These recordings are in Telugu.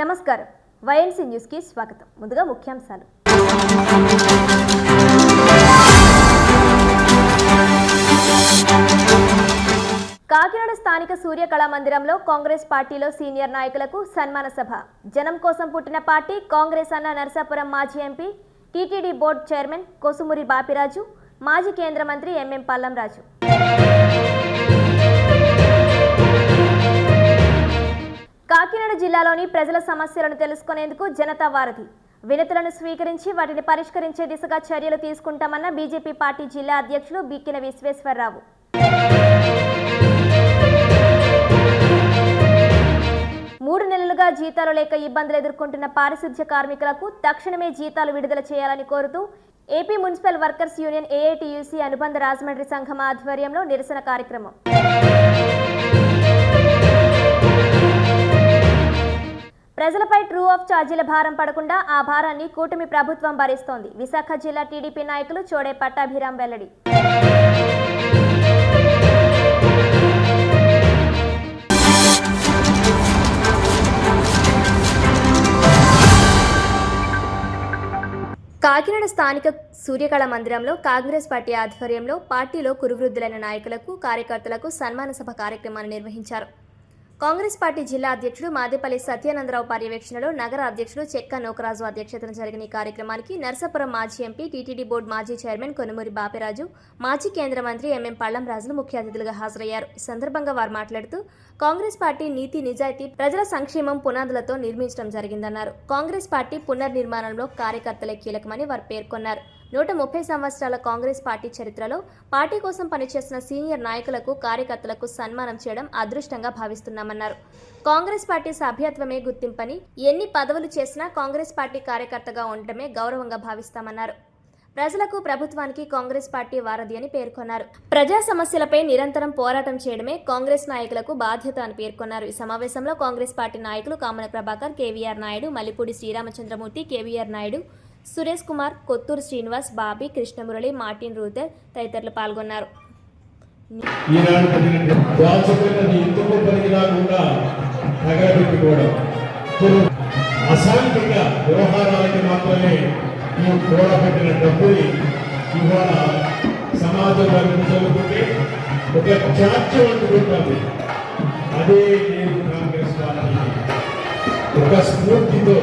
నమస్కారం వైఎన్సీ న్యూస్ కి స్వాగతం. ముందుగా ముఖ్యాంశాలు. కాకినాడ స్థానిక సూర్య కళా మందిరంలో కాంగ్రెస్ పార్టీలో సీనియర్ నాయకులకు సన్మాన సభ. జనం కోసం పుట్టిన పార్టీ కాంగ్రెస్ అన్న నరసాపురం మాజీ MP, TTD board chairman Kosumuri Bapiraju, మాజీ కేంద్ర మంత్రి ఎంఎం పల్లంరాజు. కాకినాడ జిల్లాలోని ప్రజల సమస్యలను తెలుసుకునేందుకు జనతా వారధి. వినతులను స్వీకరించి వాటిని పరిష్కరించే దిశగా చర్యలు తీసుకుంటామన్న బీజేపీ పార్టీ జిల్లా అధ్యక్షులు బిక్కిన విశ్వేశ్వరరావు. మూడు నెలలుగా జీతాలు లేక ఇబ్బందులు ఎదుర్కొంటున్న పారిశుధ్య కార్మికులకు తక్షణమే జీతాలు విడుదల చేయాలని కోరుతూ AP municipal workers union AITUC అనుబంధ రాజమండ్రి సంఘం ఆధ్వర్యంలో నిరసన కార్యక్రమం. ప్రజలపై ట్రూ ఆఫ్ ఛార్జీల భారం పడకుండా ఆ భారాన్ని కూటమి ప్రభుత్వం భరిస్తోంది. విశాఖ జిల్లా టీడీపీ నాయకులు చోడే పట్టాభిరామ్ వెల్లడి. కాకినాడ స్థానిక సూర్యకళ మందిరంలో కాంగ్రెస్ పార్టీ ఆధ్వర్యంలో పార్టీలో కురువృద్ధులైన నాయకులకు, కార్యకర్తలకు సన్మాన సభ కార్యక్రమాన్ని నిర్వహించారు. కాంగ్రెస్ పార్టీ జిల్లా అధ్యక్షుడు మాదేపల్లి సత్యానందరావు పర్యవేక్షణలో నగర అధ్యక్షుడు చెక్క నోకరాజు అధ్యక్షతన జరిగిన ఈ కార్యక్రమానికి నరసాపురం మాజీ ఎంపీ, టీటీడీ బోర్డు మాజీ చైర్మన్ కొనుమూరి బాపిరాజు, మాజీ కేంద్ర మంత్రి ఎంఎం పల్లంరాజులు ముఖ్య అతిథులుగా హాజరయ్యారు. ఈ సందర్భంగా వారు మాట్లాడుతూ కాంగ్రెస్ పార్టీ నీతి, నిజాయితీ, ప్రజల సంక్షేమం పునాదులతో నిర్మించడం జరిగిందన్నారు. కాంగ్రెస్ పార్టీ పునర్నిర్మాణంలో కార్యకర్తలే కీలకమని వారు పేర్కొన్నారు. 130 సంవత్సరాల కాంగ్రెస్ పార్టీ చరిత్రలో పార్టీ కోసం పనిచేస్తున్న సీనియర్ నాయకులకు, కార్యకర్తలకు సన్మానం చేయడం అదృష్టంగా భావిస్తున్నామన్నారు. కాంగ్రెస్ పార్టీ సభ్యత్వమే గుర్తింపని, ఎన్ని పదవులు చేసినా కాంగ్రెస్ పార్టీ కార్యకర్తగా ఉండటమే గౌరవంగా భావిస్తామన్నారు. ప్రజలకు, ప్రభుత్వానికి కాంగ్రెస్ పార్టీ వారధి అని పేర్కొన్నారు. ప్రజా సమస్యలపై నిరంతరం పోరాటం చేయడమే కాంగ్రెస్ నాయకులకు బాధ్యత అని పేర్కొన్నారు. ఈ సమావేశంలో కాంగ్రెస్ పార్టీ నాయకులు కామన ప్రభాకర్, కేవీఆర్ నాయుడు, మల్లిపూడి శ్రీరామచంద్రమూర్తి, కేవీఆర్ నాయుడు, సురేష్ కుమార్, కొత్తూరు శ్రీనివాస్, బాబీ, కృష్ణమురళి, మార్టిన్ రూథర్ తదితరులు పాల్గొన్నారు. అదే కాంగ్రెస్ పార్టీ ఒక స్ఫూర్తితో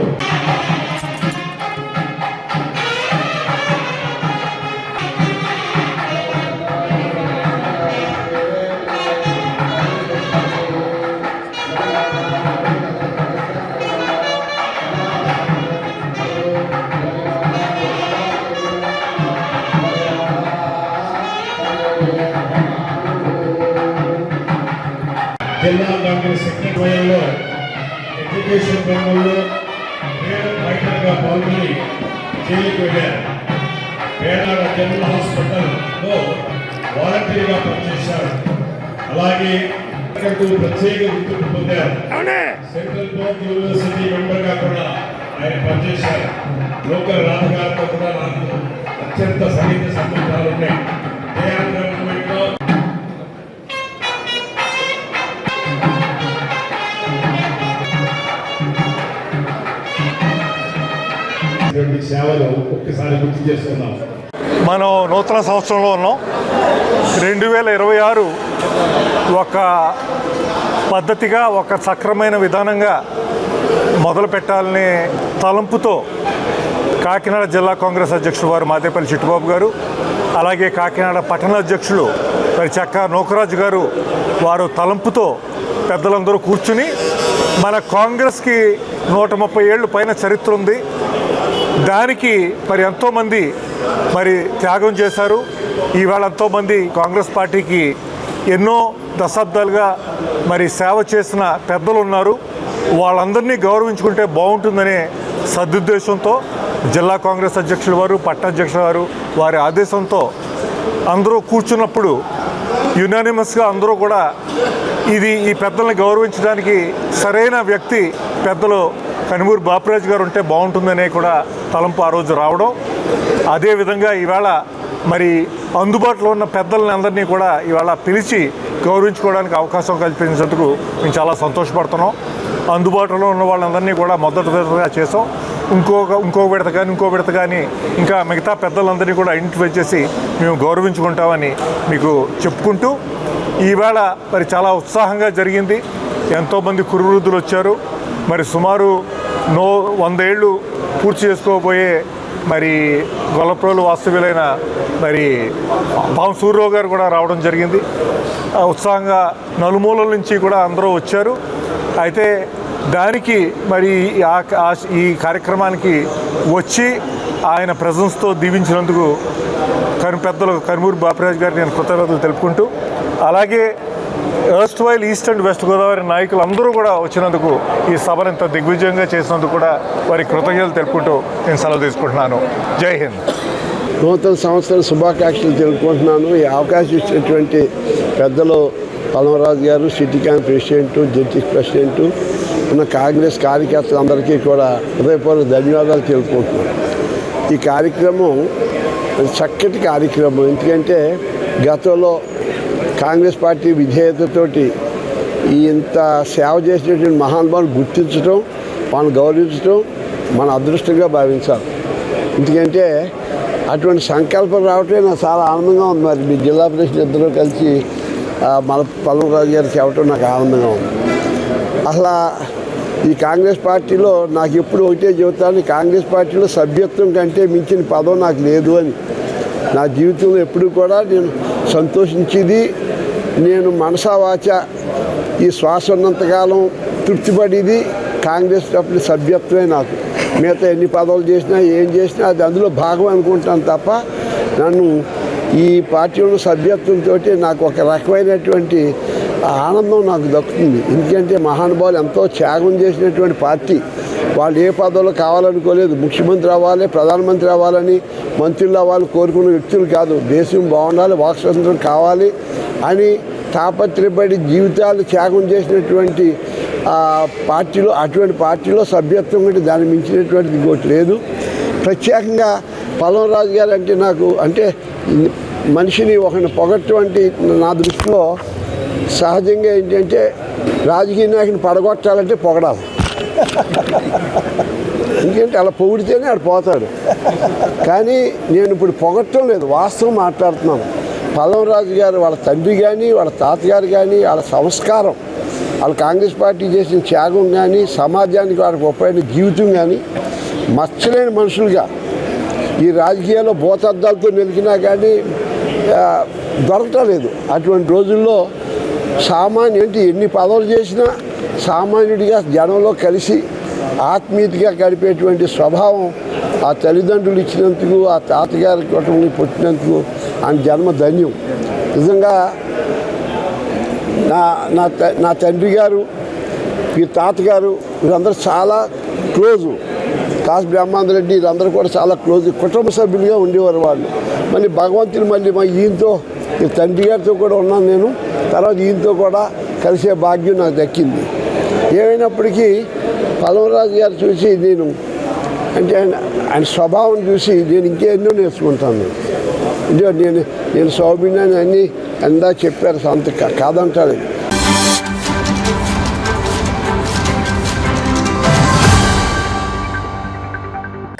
జిల్లా కాంగ్రెస్ సెక్రటరీలో ఎడ్యుకేషన్ రంగంలో రైటర్గా పాల్గొని జైలుకు వెళ్ళారు. పేడాడ జనరల్ హాస్పిటల్లో వాలంటీర్గా పనిచేశారు. అలాగే ప్రత్యేక గుర్తింపు పొందారు. సెంట్రల్ బోర్డ్ యూనివర్సిటీ మెంబర్గా కూడా ఆయన పనిచేశారు. లోకల్ రాజకీయాలతో కూడా నాకు అత్యంత సన్నిహిత సంబంధాలు ఉన్నాయి. సేవలు ఒక్కసారి గుర్తు చేస్తున్నాం. మనం నూతన సంవత్సరంలో ఉన్నాం. 2026 ఒక పద్ధతిగా, ఒక సక్రమైన విధానంగా మొదలు పెట్టాలనే తలంపుతో కాకినాడ జిల్లా కాంగ్రెస్ అధ్యక్షుడు వారు మాదేపల్లి చిట్టుబాబు గారు, అలాగే కాకినాడ పట్టణ అధ్యక్షులు మరి చెక్క నోకరాజు గారు వారు తలంపుతో పెద్దలందరూ కూర్చుని మన కాంగ్రెస్కి 130 ఏళ్ళు పైన చరిత్ర ఉంది. దానికి మరి ఎంతోమంది మరి త్యాగం చేశారు. ఈవేళ ఎంతోమంది కాంగ్రెస్ పార్టీకి ఎన్నో దశాబ్దాలుగా మరి సేవ చేసిన పెద్దలు ఉన్నారు. వాళ్ళందరినీ గౌరవించుకుంటే బాగుంటుందనే సదుద్దేశంతో జిల్లా కాంగ్రెస్ అధ్యక్షుల వారు, పట్టణ అధ్యక్షుల వారు వారి ఆదేశంతో అందరూ కూర్చున్నప్పుడు యునానిమస్గా అందరూ కూడా ఈ పెద్దల్ని గౌరవించడానికి సరైన వ్యక్తి పెద్దలు కనుమూరి బాపిరాజు గారు ఉంటే బాగుంటుందనే కూడా తలంపు ఆ రోజు రావడం. అదేవిధంగా ఈవేళ మరి అందుబాటులో ఉన్న పెద్దలని అందరినీ కూడా ఇవాళ పిలిచి గౌరవించుకోవడానికి అవకాశం కల్పించినందుకు మేము చాలా సంతోషపడుతున్నాం. అందుబాటులో ఉన్న వాళ్ళందరినీ కూడా మొదటి విడతగా చేసాం. ఇంకో విడత కానీ ఇంకా మిగతా పెద్దలందరినీ కూడా ఐడెంటిఫై చేసి మేము గౌరవించుకుంటామని మీకు చెప్పుకుంటూ, ఈవేళ మరి చాలా ఉత్సాహంగా జరిగింది. ఎంతోమంది కురువృద్ధులు వచ్చారు. మరి సుమారు 100 ఏళ్ళు పూర్తి చేసుకోబోయే మరి గొల్లప్రోలు వాస్తవ్యులైన మరి పాము సూర్యరావు గారు కూడా రావడం జరిగింది. ఉత్సాహంగా నలుమూలల నుంచి కూడా అందరూ వచ్చారు. అయితే దానికి మరి ఈ కార్యక్రమానికి వచ్చి ఆయన ప్రెజెన్స్తో దీవించినందుకు పెద్దలు కనుమూరి బాపిరాజు గారికి నేను కృతజ్ఞతలు తెలుపుకుంటూ, అలాగే erstwhile east and west Godavari నాయకులు అందరూ కూడా వచ్చినందుకు, ఈ సభను ఇంత దిగ్విజయంగా చేసినందుకు కూడా వారి కృతజ్ఞతలు తెలుపుకుంటూ నేను సెలవు తీసుకుంటున్నాను. జై హింద్. నూతన సంవత్సరం శుభాకాంక్షలు తెలుపుకుంటున్నాను. ఈ అవకాశం ఇచ్చినటువంటి పెద్దలు పల్మరాజు గారు, city camp president, judge president, ఉన్న కాంగ్రెస్ కార్యకర్తలందరికీ కూడా హృదయపూర్వక ధన్యవాదాలు తెలుపుకుంటున్నాను. ఈ కార్యక్రమం చక్కటి కార్యక్రమం. ఎందుకంటే గతంలో కాంగ్రెస్ పార్టీ విధేయతతోటి ఇంత సేవ చేసినటువంటి మహానుభావులు గుర్తించడం, వాళ్ళని గౌరవించడం మన అదృష్టంగా భావించాలి. ఎందుకంటే అటువంటి సంకల్పం రావటమే నాకు చాలా ఆనందంగా ఉంది. మరి మీ జిల్లా ప్రెసిడెంట్ ఇద్దరూ కలిసి మన పల్మరాజు గారు చెప్పడం నాకు ఆనందంగా ఉంది. అసలు ఈ కాంగ్రెస్ పార్టీలో నాకు ఎప్పుడు ఒకటే చెబుతాను, కాంగ్రెస్ పార్టీలో సభ్యత్వం కంటే మించిన పదం నాకు లేదు అని. నా జీవితంలో ఎప్పుడు కూడా నేను సంతోషించేది, నేను మనసా వాచ ఈ శ్వాస ఉన్నంతకాలం తృప్తిపడేది కాంగ్రెస్ పార్టీ సభ్యత్వమే. నాకు మిగతా ఎన్ని పదవులు చేసినా ఏం చేసినా అది అందులో భాగం అనుకుంటాను తప్ప, నన్ను ఈ పార్టీలో సభ్యత్వంతో నాకు ఒక రకమైనటువంటి ఆనందం నాకు దక్కుతుంది. ఎందుకంటే మహానుభావులు ఎంతో త్యాగం చేసినటువంటి పార్టీ. వాళ్ళు ఏ పదవులు కావాలనుకోలేదు. ముఖ్యమంత్రి అవ్వాలి, ప్రధానమంత్రి అవ్వాలని, మంత్రులు అవ్వాలి కోరుకున్న వ్యక్తులు కాదు. దేశం బాగుండాలి, వాక్ స్వాతంత్రం కావాలి అని తాపత్రయపడి జీవితాలు త్యాగం చేసినటువంటి పార్టీలో, అటువంటి పార్టీలో సభ్యత్వం కంటే దాన్ని మించినటువంటిది ఇంకోటి లేదు. ప్రత్యేకంగా పల్మరాజు గారు అంటే నాకు అంటే మనిషిని ఒకరిని పొగట్టు నా దృష్టిలో సహజంగా ఏంటంటే రాజకీయ నాయకుని పడగొట్టాలంటే పొగడాలి. ఎందుకంటే అలా పొగిడితేనే ఆడు పోతాడు. కానీ నేను ఇప్పుడు పొగట్టం లేదు, వాస్తవం మాట్లాడుతున్నాను. పల్మరాజు గారు వాళ్ళ తండ్రి కానీ, వాళ్ళ తాతగారు కానీ, వాళ్ళ సంస్కారం, వాళ్ళ కాంగ్రెస్ పార్టీ చేసిన త్యాగం కానీ, సమాజానికి వాళ్ళకి ఉపయోగపడిన జీవితం కానీ మచ్చలేని మనుషులుగా ఈ రాజకీయాల్లో భూతద్దాలతో నిలిచినా కానీ దొరకటం లేదు. అటువంటి రోజుల్లో సామాన్యుడి ఎన్ని పదవులు చేసినా సామాన్యుడిగా జనంలో కలిసి ఆత్మీయతగా గడిపేటువంటి స్వభావం ఆ తల్లిదండ్రులు ఇచ్చినందుకు, ఆ తాతగారి కుటుంబం పుట్టినందుకు ఆయన జన్మ ధన్యం. నిజంగా నా తండ్రి గారు, ఈ తాతగారు వీరందరూ చాలా క్లోజు. కాసు బ్రహ్మానంద రెడ్డి వీళ్ళందరూ కూడా చాలా క్లోజ్ కుటుంబ సభ్యులుగా ఉండేవారు వాళ్ళు. మళ్ళీ భగవంతుని మళ్ళీ ఈయనతో, ఈ తండ్రి గారితో కూడా ఉన్నాను నేను. తర్వాత ఈయనతో కూడా కలిసే భాగ్యం నాకు దక్కింది. ఏమైనప్పటికీ పల్మరాజు గారు చూసి నేను అంటే ఆయన స్వభావం చూసి నేను ఇంకెన్నో నేర్చుకుంటాను. నేను సౌమ్యాన్ని అన్నీ అందా చెప్పారు, అంత కాదంటారు.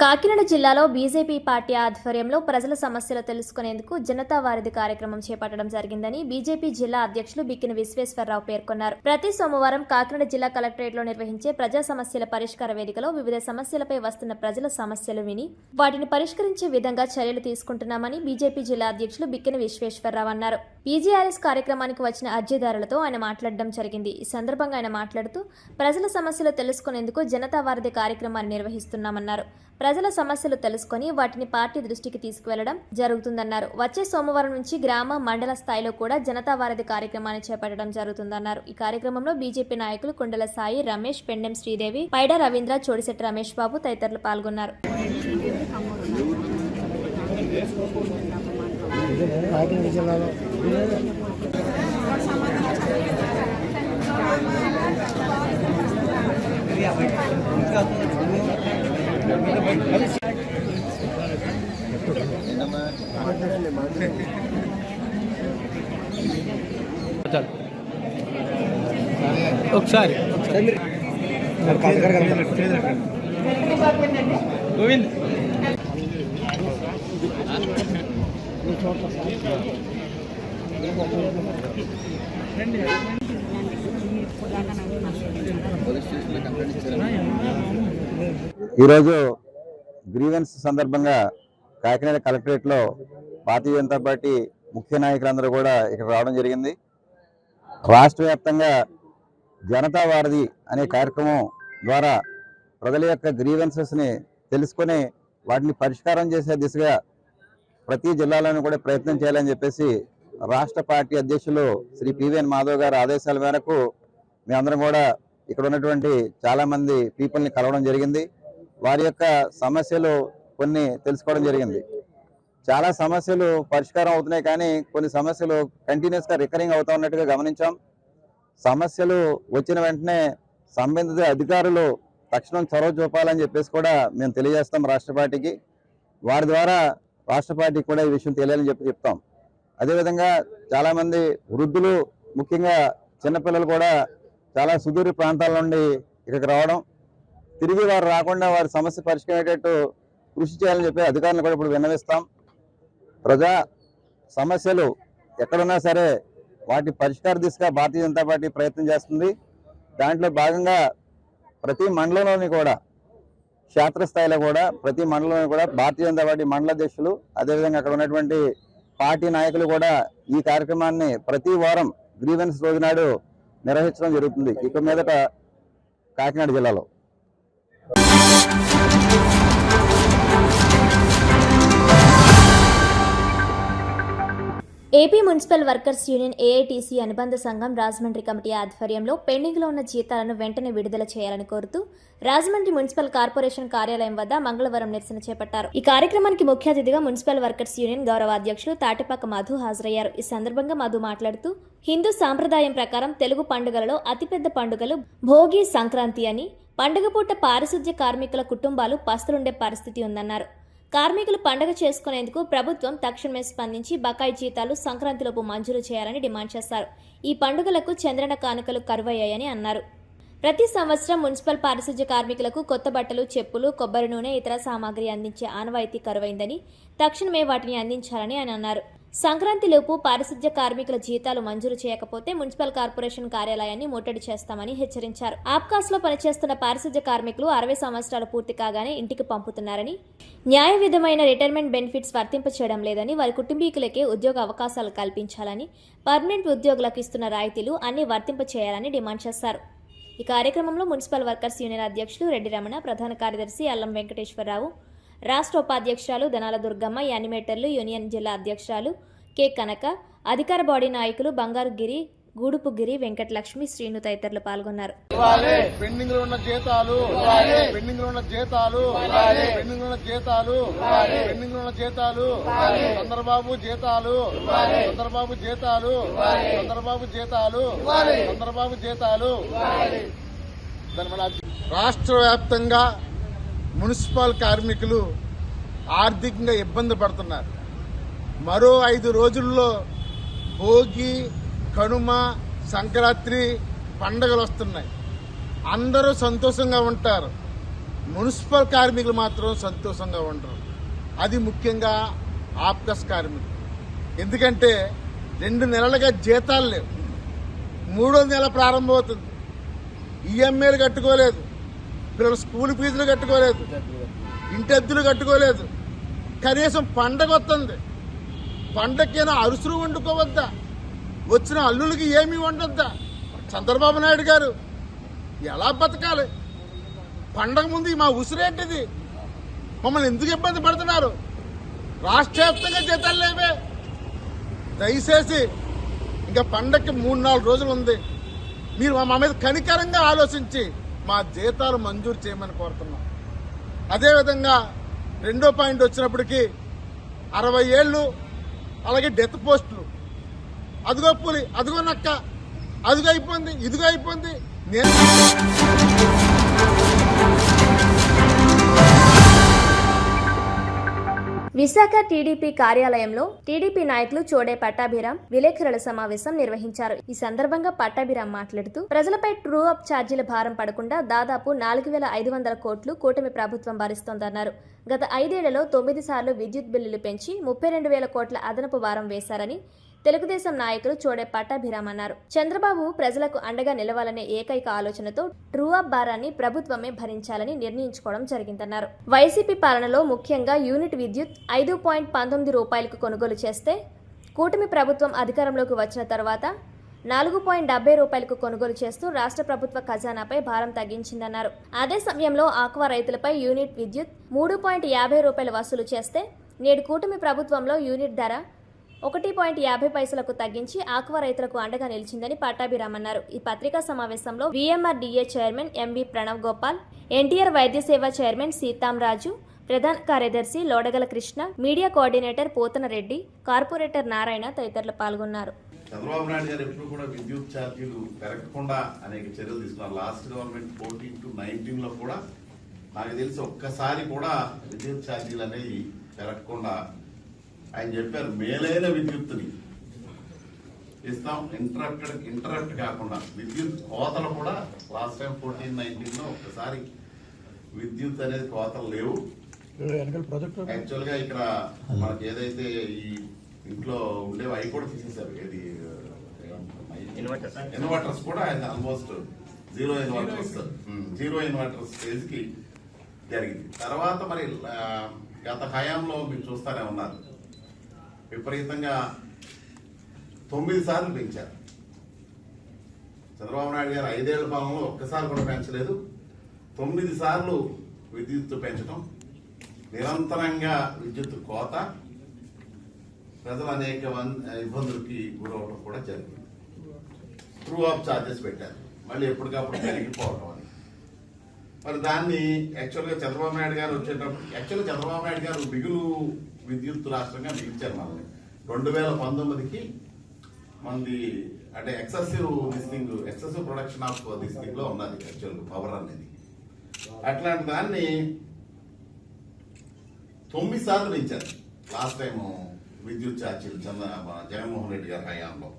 కాకినాడ జిల్లాలో బీజేపీ పార్టీ ఆధ్వర్యంలో ప్రజల సమస్యలు తెలుసుకునేందుకు జనతా వారధి కార్యక్రమం చేపట్టడం జరిగిందని బీజేపీ జిల్లా అధ్యక్షులు బిక్కిన విశ్వేశ్వరరావు పేర్కొన్నారు. ప్రతి సోమవారం కాకినాడ జిల్లా కలెక్టరేట్లో నిర్వహించే ప్రజా సమస్యల పరిష్కార వేదికలో వివిధ సమస్యలపై వస్తున్న ప్రజల సమస్యలు విని వాటిని పరిష్కరించే విధంగా చర్యలు తీసుకుంటున్నామని బీజేపీ జిల్లా అధ్యక్షులు బిక్కిన విశ్వేశ్వరరావు అన్నారు. పీజీఆర్ఎస్ కార్యక్రమానికి వచ్చిన అర్జీదారులతో ఆయన మాట్లాడడం జరిగింది. ఈ సందర్భంగా ఆయన మాట్లాడుతూ ప్రజల సమస్యలు తెలుసుకునేందుకు జనతా వారధి కార్యక్రమాన్ని నిర్వహిస్తున్నామన్నారు. ప్రజల సమస్యలు తెలుసుకొని వాటిని పార్టీ దృష్టికి తీసుకువెళ్లడం జరుగుతుందన్నారు. వచ్చే సోమవారం నుంచి గ్రామ, మండల స్థాయిలో కూడా జనతా వారధి కార్యక్రమాన్ని చేపట్టడం జరుగుతుందన్నారు. ఈ కార్యక్రమంలో బీజేపీ నాయకులు కుండల సాయి, రమేష్, పెండెం శ్రీదేవి, పైడ రవీంద్ర, చోడిశెట్టి రమేష్ బాబు తదితరులు పాల్గొన్నారు. ఒకసారి ఈరోజు గ్రీవెన్స్ సందర్భంగా కాకినాడ కలెక్టరేట్లో భారతీయ జనతా పార్టీ ముఖ్య నాయకులందరూ కూడా ఇక్కడ రావడం జరిగింది. రాష్ట్ర వ్యాప్తంగా జనతా వారధి అనే కార్యక్రమం ద్వారా ప్రజల యొక్క గ్రీవెన్సెస్ని తెలుసుకొని వాటిని పరిష్కారం చేసే దిశగా ప్రతి జిల్లాలోనూ కూడా ప్రయత్నం చేయాలని చెప్పేసి రాష్ట్ర పార్టీ అధ్యక్షులు శ్రీ పివిఎన్ మాధవ్ గారి ఆదేశాల మేరకు మేమందరం కూడా ఇక్కడ ఉన్నటువంటి చాలామంది పీపుల్ని కలవడం జరిగింది. వారి యొక్క సమస్యలు కొన్ని తెలుసుకోవడం జరిగింది. చాలా సమస్యలు పరిష్కారం అవుతున్నాయి, కానీ కొన్ని సమస్యలు కంటిన్యూస్గా రికరింగ్ అవుతూ ఉన్నట్టుగా గమనించాం. సమస్యలు వచ్చిన వెంటనే సంబంధిత అధికారులు తక్షణం చొరవ చూపాలని చెప్పేసి కూడా మేము తెలియజేస్తాం రాష్ట్ర పార్టీకి. వారి ద్వారా రాష్ట్ర పార్టీకి కూడా ఈ విషయం తెలియాలని చెప్తాం. అదేవిధంగా చాలామంది వృద్ధులు, ముఖ్యంగా చిన్నపిల్లలు కూడా చాలా సుదూర ప్రాంతాల నుండి ఇక్కడికి రావడం, తిరిగి వారు రాకుండా వారి సమస్య పరిష్కరించేటట్టు కృషి చేయాలని చెప్పి అధికారులను కూడా ఇప్పుడు విన్నవిస్తాం. ప్రజా సమస్యలు ఎక్కడున్నా సరే వాటి పరిష్కార దిశగా భారతీయ జనతా పార్టీ ప్రయత్నం చేస్తుంది. దాంట్లో భాగంగా ప్రతి మండలంలోని కూడా, క్షేత్రస్థాయిలో కూడా ప్రతి మండలంలో కూడా భారతీయ జనతా పార్టీ మండల అధ్యక్షులు, అదేవిధంగా అక్కడ ఉన్నటువంటి పార్టీ నాయకులు కూడా ఈ కార్యక్రమాన్ని ప్రతి వారం గ్రీవెన్స్ రోజు నాడు నిర్వహించడం జరుగుతుంది ఇక మీదట కాకినాడ జిల్లాలో. AP municipal workers union AITC అనుబంధ సంఘం రాజమండ్రి కమిటీ ఆధ్వర్యంలో పెండింగ్లో ఉన్న జీతాలను వెంటనే విడుదల చేయాలని కోరుతూ రాజమండ్రి మున్సిపల్ కార్పొరేషన్ కార్యాలయం వద్ద మంగళవారం నిరసన చేపట్టారు. ఈ కార్యక్రమానికి ముఖ్య అతిథిగా మున్సిపల్ వర్కర్స్ యూనియన్ గౌరవ అధ్యక్షులు తాటిపాక మధు హాజరయ్యారు. ఈ సందర్భంగా మధు మాట్లాడుతూ హిందూ సాంప్రదాయం ప్రకారం తెలుగు పండుగలలో అతిపెద్ద పండుగలు భోగి, సంక్రాంతి అని, పండుగ పూట పారిశుద్ధ్య కార్మికుల కుటుంబాలు పస్తులుండే పరిస్థితి ఉందన్నారు. కార్మికులు పండుగ చేసుకునేందుకు ప్రభుత్వం తక్షణమే స్పందించి బకాయి జీతాలు సంక్రాంతిలోపు మంజూరు చేయాలని డిమాండ్ చేశారు. ఈ పండుగలకు చంద్రన కానుకలు కరువయ్యాయని అన్నారు. ప్రతి సంవత్సరం మున్సిపల్ పారిశుద్ధ్య కార్మికులకు కొత్త బట్టలు, చెప్పులు, కొబ్బరి నూనె, ఇతర సామాగ్రి అందించే ఆనవాయితీ కరువైందని, తక్షణమే వాటిని అందించాలని ఆయన అన్నారు. సంక్రాంతిలోపు పారిశుద్ధ్య కార్మికుల జీతాలు మంజూరు చేయకపోతే మున్సిపల్ కార్పొరేషన్ కార్యాలయాన్ని ముట్టడి చేస్తామని హెచ్చరించారు. ఆప్కాస్లో పనిచేస్తున్న పారిశుద్ధ్య కార్మికులు 60 సంవత్సరాలు పూర్తి కాగానే ఇంటికి పంపుతున్నారని, న్యాయ విధమైన రిటైర్మెంట్ బెనిఫిట్స్ వర్తింపచేయడం లేదని, వారి కుటుంబీకులకే ఉద్యోగ అవకాశాలు కల్పించాలని, పర్మనెంట్ ఉద్యోగులకు ఇస్తున్న రాయితీలు అన్ని వర్తింపచేయాలని డిమాండ్ చేశారు. ఈ కార్యక్రమంలో మున్సిపల్ వర్కర్స్ యూనియన్ అధ్యక్షులు రెడ్డి రమణ, ప్రధాన కార్యదర్శి అల్లం వెంకటేశ్వరరావు, రాష్ట్ర ఉపాధ్యక్షురాలు ధనాల దుర్గమ్మ, యానిమేటర్లు యూనియన్ జిల్లా అధ్యక్షురాలు కె కనక, అధికార బాడీ నాయకులు బంగారు గిరి, గూడుపు గిరి, వెంకటలక్ష్మి, శ్రీను తదితరులు పాల్గొన్నారు. పెండింగ్ లో ఉన్న జీతాలు, పెండింగ్ లో ఉన్న జీతాలు, పెండింగ్ లో ఉన్న జీతాలు, పెండింగ్ లో ఉన్న జీతాలు, చంద్రబాబు జీతాలు, చంద్రబాబు జీతాలు, చంద్రబాబు జీతాలు, చంద్రబాబు జీతాలు. రాష్ట్ర వ్యాప్తంగా మున్సిపల్ కార్మికులు ఆర్థికంగా ఇబ్బంది పడుతున్నారు. మరో 5 రోజుల్లో భోగి, కనుమ, సంక్రాంతి పండుగలు వస్తున్నాయి. అందరూ సంతోషంగా ఉంటారు, మున్సిపల్ కార్మికులు మాత్రం సంతోషంగా ఉండరు. అది ముఖ్యంగా ఆప్కాస్ కార్మికులు. ఎందుకంటే 2 నెలలుగా జీతాలు లేవు. 3వ నెల ప్రారంభమవుతుంది. ఈఎంఐలు కట్టుకోలేదు, పిల్లల స్కూల్ ఫీజులు కట్టుకోలేదు, ఇంటి అద్దెలు కట్టుకోలేదు. కనీసం పండగ వస్తుంది, పండగకైనా అరుసులు వండుకోవద్దా? వచ్చిన అల్లులకి ఏమీ వండొద్దా? చంద్రబాబు నాయుడు గారు ఎలా బతకాలి? పండగ ముందు మా ఉసిరేంటిది? మమ్మల్ని ఎందుకు ఇబ్బంది పడుతున్నారు? రాష్ట్ర వ్యాప్తంగా జీతాలు లేవే. దయచేసి ఇంకా పండగకి 3-4 రోజులు ఉంది, మీరు మా మీద కనికరంగా ఆలోచించి మా జీతాలు మంజూరు చేయమని కోరుతున్నాం. అదేవిధంగా 2వ పాయింట్ వచ్చినప్పటికీ 60 ఏళ్ళు, అలాగే డెత్ పోస్టులు. అదిగో పులి, అదిగో నక్క, అదిగో అయిపోయింది, ఇదిగో అయిపోయింది. విశాఖ టీడీపీ కార్యాలయంలో టీడీపీ నాయకులు చోడే పట్టాభిరామ్ విలేకరుల సమావేశం నిర్వహించారు. ఈ సందర్భంగా పట్టాభిరామ్ మాట్లాడుతూ ప్రజలపై ట్రూ అప్ ఛార్జీల భారం పడకుండా దాదాపు 4,500 కోట్లు కూటమి ప్రభుత్వం భరిస్తోందన్నారు. గత 5 ఏళ్లలో 9 సార్లు విద్యుత్ బిల్లులు పెంచి 32,000 కోట్ల అదనపు భారం వేశారని తెలుగుదేశం నాయకులు చోడే పట్టాభిరామ్ అన్నారు. చంద్రబాబు ప్రజలకు అండగా నిలవాలనే ఏకైక ఆలోచనతో ట్రూ అప్ భారాన్ని ప్రభుత్వమే భరించాలని నిర్ణయించుకోవడం జరిగిందన్నారు. వైసీపీ పాలనలో ముఖ్యంగా యూనిట్ విద్యుత్ 5.19 రూపాయలకు కొనుగోలు చేస్తే కూటమి ప్రభుత్వం అధికారంలోకి వచ్చిన తర్వాత 4.70 రూపాయలకు కొనుగోలు చేస్తూ రాష్ట్ర ప్రభుత్వ ఖజానాపై భారం తగ్గించిందన్నారు. అదే సమయంలో ఆక్వా రైతులపై యూనిట్ విద్యుత్ 3.50 రూపాయలు వసూలు చేస్తే నేడు కూటమి ప్రభుత్వంలో యూనిట్ ధర 1.50 పైసలకు తగ్గించి ఆక్వా రైతులకు అండగా నిలిచిందని పట్టాభిరామ్ అన్నారు. ఈ పత్రికా సమావేశంలో VMRDA chairman MV Pranav Gopal, NTR వైద్య సేవ చైర్మన్ సీతాంరాజు, ప్రధాన కార్యదర్శి Lodagala Krishna, media coordinator Potana Reddy, corporator Narayana తదితరులు పాల్గొన్నారు. చంద్రబాబు నాయుడు గారు ఎప్పుడు కూడా విద్యుత్ ఛార్జీలు పెరగకుండా అనేక చర్యలు తీసుకున్నారు. లాస్ట్ గవర్నమెంట్ 14 to 19 లో కూడా నాకు తెలిసి ఒక్కసారి కూడా విద్యుత్ ఛార్జీలు అనేవి పెరగకుండా ఆయన చెప్పారు, మేలైన విద్యుత్తుని ఇస్తాం, ఇంటరప్ట్ కాకుండా. విద్యుత్ కోతలు కూడా లాస్ట్ టైం 14-19 లో ఒక్కసారి విద్యుత్ అనేది కోతలు లేవు. యాక్చువల్ గా ఇక్కడ మనకి ఏదైతే ఈ ఇంట్లో ఉండేవి అవి కూడా తీసేశారు. ఏది ఇన్వర్టర్స్ కూడా ఆల్మోస్ట్ జీరో ఇన్వర్టర్స్ స్టేజ్ కి జరిగింది. తర్వాత మరి గత హయాంలో మీరు చూస్తానే ఉన్నారు, విపరీతంగా 9 సార్లు పెంచారు. చంద్రబాబు నాయుడు గారు 5 ఏళ్ల పాలనలో ఒక్కసారి కూడా పెంచలేదు. 9 సార్లు విద్యుత్ పెంచడం, నిరంతరంగా విద్యుత్ కోత, ప్రజలు అనేక ఇబ్బందులకి గురవడం కూడా జరిగింది. ట్రూ అప్ ఛార్జెస్ పెట్టారు, మళ్ళీ ఎప్పటికప్పుడు పెరిగిపోవడం అని. మరి దాన్ని యాక్చువల్గా చంద్రబాబు నాయుడు గారు వచ్చేటప్పుడు చంద్రబాబు నాయుడు గారు మిగులు విద్యుత్ రాష్ట్రంగా మిగిల్చారు మనల్ని. 2019కి మనది అంటే ఎక్సెసివ్ ప్రొడక్షన్ ఆఫ్ దిస్టింగ్ లో ఉన్నది యాక్చువల్ పవర్ అనేది. అట్లాంటి దాన్ని 9 సార్లు పెంచారు లాస్ట్ టైం విద్యుత్ ఛార్జీలు జగన్మోహన్ రెడ్డి గారి హయాంలో.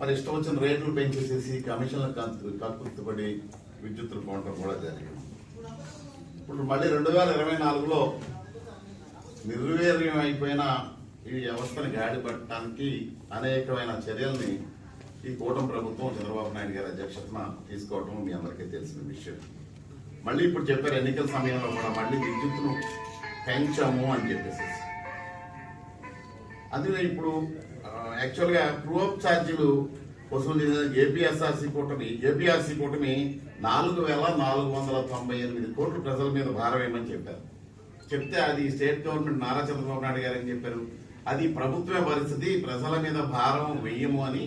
మరి ఇష్టం వచ్చిన రేట్లు పెంచేసేసి కమిషన్లకు కక్కుర్తిపడి విద్యుత్తులు కొనడం కూడా జరిగింది. ఇప్పుడు మళ్ళీ 2024లో నిర్వీర్యం అయిపోయిన ఈ వ్యవస్థని గాడిపట్టడానికి అనేకమైన చర్యల్ని ఈ కూటమి ప్రభుత్వం చంద్రబాబు నాయుడు గారి అధ్యక్షతన తీసుకోవటం మీ అందరికీ తెలిసిన విషయం. మళ్ళీ ఇప్పుడు చెప్పారు, ఎన్నికల సమయంలో కూడా మళ్ళీ విద్యుత్తును పెంచాము అని చెప్పేసి. అందుకే ఇప్పుడు యాక్చువల్గా ట్రూ అప్ ఛార్జీలు వసూలు చేసిన ఏపీఆర్సీ కూటమి 4,498 కోట్లు ప్రజల మీద భారం వేయమని చెప్పారు. చెప్తే అది స్టేట్ గవర్నమెంట్ నారా చంద్రబాబు నాయుడు గారు ఏం చెప్పారు, అది ప్రభుత్వమే పరిస్థితి, ప్రజల మీద భారం వెయ్యము అని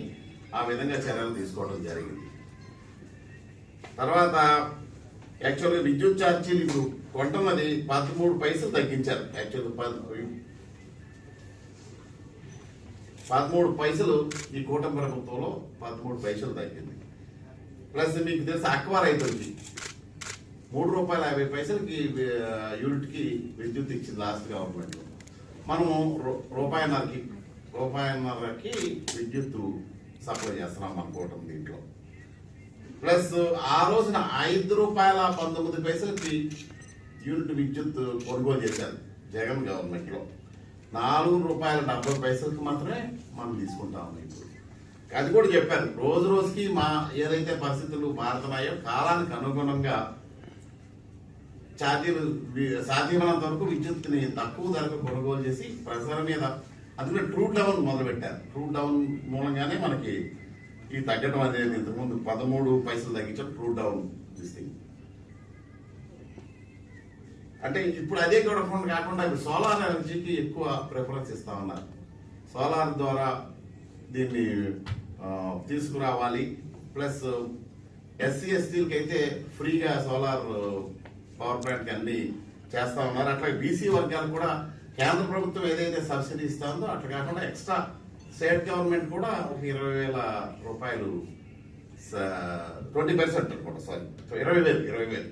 ఆ విధంగా చర్యలు తీసుకోవడం జరిగింది. తర్వాత యాక్చువల్గా విద్యుత్ ఛార్జీలు ఇప్పుడు కొంటున్నది 13 పైసలు తగ్గించారు. యాక్చువల్ 13 పైసలు ఈ కూటమి ప్రభుత్వంలో 13 పైసలు తగ్గింది. ప్లస్ మీకు తెలుసు ఆక్వా రైతులకి ₹3.50 యూనిట్ కి విద్యుత్ ఇచ్చింది లాస్ట్ గవర్నమెంట్. మనము రూపాయన్నరకి విద్యుత్ సప్లై చేస్తున్నాం మన కూటమి దీంట్లో. ప్లస్ ఆ రోజున ₹5.19 యూనిట్ విద్యుత్ కొనుగోలు చేశారు జగన్ గవర్నమెంట్ లో. ₹4.70 మాత్రమే మనం తీసుకుంటాం. ఇప్పుడు అది కూడా చెప్పారు, రోజు రోజుకి ఏదైతే పరిస్థితులు మారుతున్నాయో కాలానికి అనుగుణంగా ఛార్జీలు సాధ్యమైనంత వరకు విద్యుత్ని తక్కువ ధరకు కొనుగోలు చేసి ప్రజల మీద, అందుకే ట్రూ డౌన్ మొదలు పెట్టారు. ట్రూ డౌన్ మూలంగానే మనకి ఈ తగ్గడం అనేది ఇంతకుముందు 13 పైసలు తగ్గించారు ట్రూ డౌన్ దిస్టింగ్. అంటే ఇప్పుడు అదే కాకుండా ఇప్పుడు సోలార్ ఎనర్జీకి ఎక్కువ ప్రిఫరెన్స్ ఇస్తా ఉన్నారు. సోలార్ ద్వారా దీన్ని తీసుకురావాలి. ప్లస్ SC STలకి అయితే ఫ్రీగా సోలార్ పవర్ ప్లాంట్ అన్ని చేస్తా ఉన్నారు. అట్లా బీసీ వర్గాలకు కూడా కేంద్ర ప్రభుత్వం ఏదైతే సబ్సిడీ ఇస్తా ఉందో అట్లా కాకుండా ఎక్స్ట్రా స్టేట్ గవర్నమెంట్ కూడా ఒక ₹20,000 20% అనుకుంటా, సారీ 20,000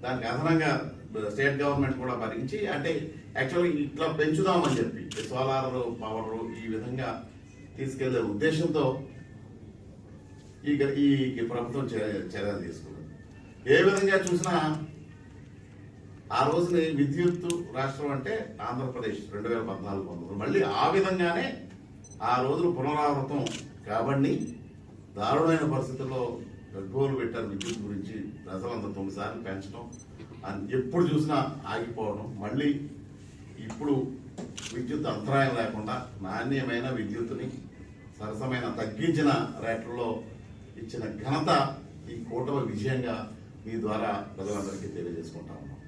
దానికి అదనంగా స్టేట్ గవర్నమెంట్ కూడా భరించి అంటే యాక్చువల్లీ ఇట్లా పెంచుదామని చెప్పి సోలార్ పవర్ ఈ విధంగా తీసుకెళ్లే ఉద్దేశంతో ఈ ప్రభుత్వం చర్యలు తీసుకుంది. ఏ విధంగా చూసినా ఆ రోజుని విద్యుత్ రాష్ట్రం అంటే ఆంధ్రప్రదేశ్ 2014 మళ్ళీ ఆ విధంగానే ఆ రోజులు పునరావృతం కాబట్టి దారుణమైన పరిస్థితుల్లో గగ్గోలు పెట్టారు విద్యుత్ గురించి. ప్రజలంతా 9 సార్లు పెంచడం ఎప్పుడు చూసినా ఆగిపోవడం, మళ్ళీ ఇప్పుడు విద్యుత్ అంతరాయం లేకుండా నాణ్యమైన విద్యుత్తుని సరసమైన తగ్గించిన రేట్లలో ఇచ్చిన ఘనత ఈ కూటమి విజయంగా మీ ద్వారా ప్రజలందరికీ తెలియజేసుకుంటా ఉన్నాం.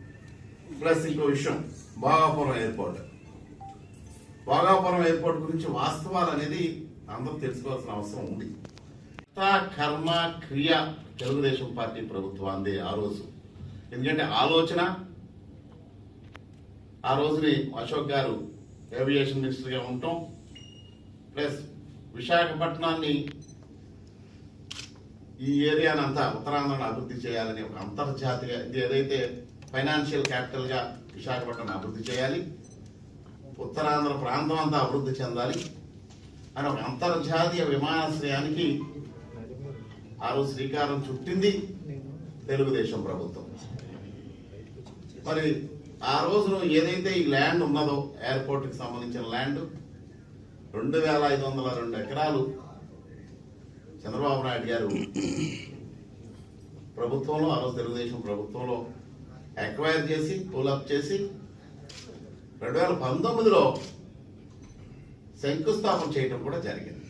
ప్లస్ ఇంకో విషయం, భోగాపురం ఎయిర్పోర్ట్ గురించి వాస్తవాలు అనేది అందరూ తెలుసుకోవాల్సిన అవసరం ఉంది. కర్మ క్రియ తెలుగుదేశం పార్టీ ప్రభుత్వాన్ని ఆ రోజు, ఎందుకంటే ఆలోచన ఆ రోజుని అశోక్ గారు ఏవియేషన్ మినిస్టర్గా ఉండటం, ప్లస్ విశాఖపట్నాన్ని ఈ ఏరియానంతా ఉత్తరాంధ్రను అభివృద్ధి చేయాలని ఒక అంతర్జాతీయ ఇది ఏదైతే ఫైనాన్షియల్ క్యాపిటల్గా విశాఖపట్నం అభివృద్ధి చేయాలి, ఉత్తరాంధ్ర ప్రాంతం అంతా అభివృద్ధి చెందాలి అని ఒక అంతర్జాతీయ విమానాశ్రయానికి ఆ రోజు శ్రీకారం చుట్టింది తెలుగుదేశం ప్రభుత్వం. మరి ఆ రోజున ఏదైతే ఈ ల్యాండ్ ఉన్నదో ఎయిర్పోర్ట్కి సంబంధించిన ల్యాండ్ 2502 ఎకరాలు చంద్రబాబు నాయుడు గారు ప్రభుత్వంలో ఆ రోజు తెలుగుదేశం ప్రభుత్వంలో ఎక్వైర్ చేసి పూలప్ చేసి 2019లో శంకుస్థాపన చేయడం కూడా జరిగింది.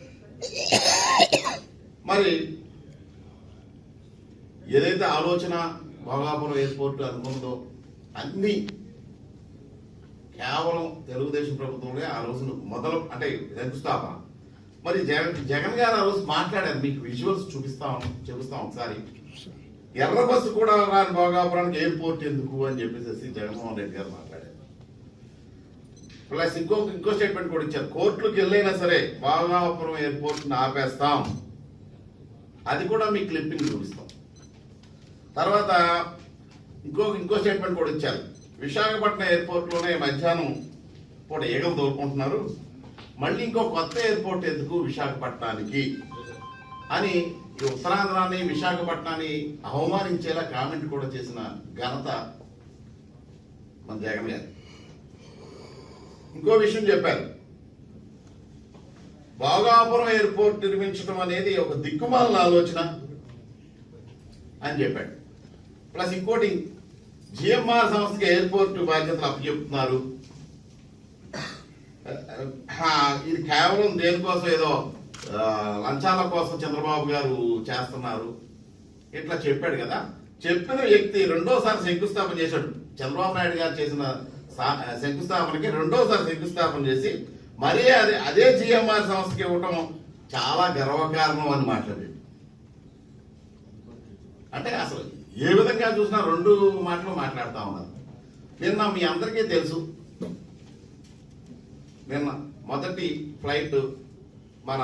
మరి ఏదైతే ఆలోచన భోగాపురం ఎయిర్పోర్ట్ అనుకున్నదో అన్ని కేవలం తెలుగుదేశం ప్రభుత్వంలో ఆ రోజును మొదలు అంటే శంకుస్థాపన. మరి జగన్ గారు ఆ రోజు మాట్లాడారు, మీకు విజువల్స్ చూపిస్తాం ఒకసారి. ఎర్ర బస్సు కూడా రాని భోగాపురానికి ఎయిర్పోర్ట్ ఎందుకు అని చెప్పేసి జగన్మోహన్ రెడ్డి గారు మాట్లాడారు. ప్లస్ ఇంకో స్టేట్మెంట్ కూడా ఇచ్చారు, కోర్టులకు వెళ్ళైనా సరే భోగాపురం ఎయిర్పోర్ట్ ఆపేస్తాం. అది కూడా మీ క్లిప్పింగ్ చూపిస్తాం. తర్వాత ఇంకో స్టేట్మెంట్ కూడా ఇచ్చారు, విశాఖపట్నం ఎయిర్పోర్ట్లోనే మధ్యాహ్నం పూట ఈగలు తోలుకుంటున్నారు, మళ్ళీ ఇంకో కొత్త ఎయిర్పోర్ట్ ఎందుకు విశాఖపట్నానికి అని ఉత్తరాంధ్రాన్ని విశాఖపట్నాన్ని అవమానించేలా కామెంట్ కూడా చేసిన ఘనత మన జగన్ గారు. ఇంకో విషయం చెప్పారు, భోగాపురం ఎయిర్పోర్ట్ నిర్మించడం అనేది ఒక దిక్కుమాలిన ఆలోచన అని చెప్పాడు. ప్లస్ ఇంకోటి, జిఎంఆర్ సంస్థకి ఎయిర్పోర్ట్ బాధ్యతలు అప్పచెప్తున్నారు, ఇది కేవలం దేనికోసం ఏదో లంచాల కోసం చంద్రబాబు గారు చేస్తున్నారు ఇట్లా చెప్పాడు కదా. చెప్పిన వ్యక్తి రెండోసారి శంకుస్థాపన చేశాడు. చంద్రబాబు నాయుడు గారు చేసిన శంకుస్థాపనకి రెండోసారి శంకుస్థాపన చేసి మరీ అదే జిఎంఆర్ సంస్థకి ఇవ్వటం చాలా గర్వకారణం అని మాట్లాడాడు. అంటే అసలు ఏ విధంగా చూసినా రెండు మాటలు మాట్లాడుతూ ఉన్నారు. నిన్న మీ అందరికీ తెలుసు, నిన్న మొదటి ఫ్లైట్ మన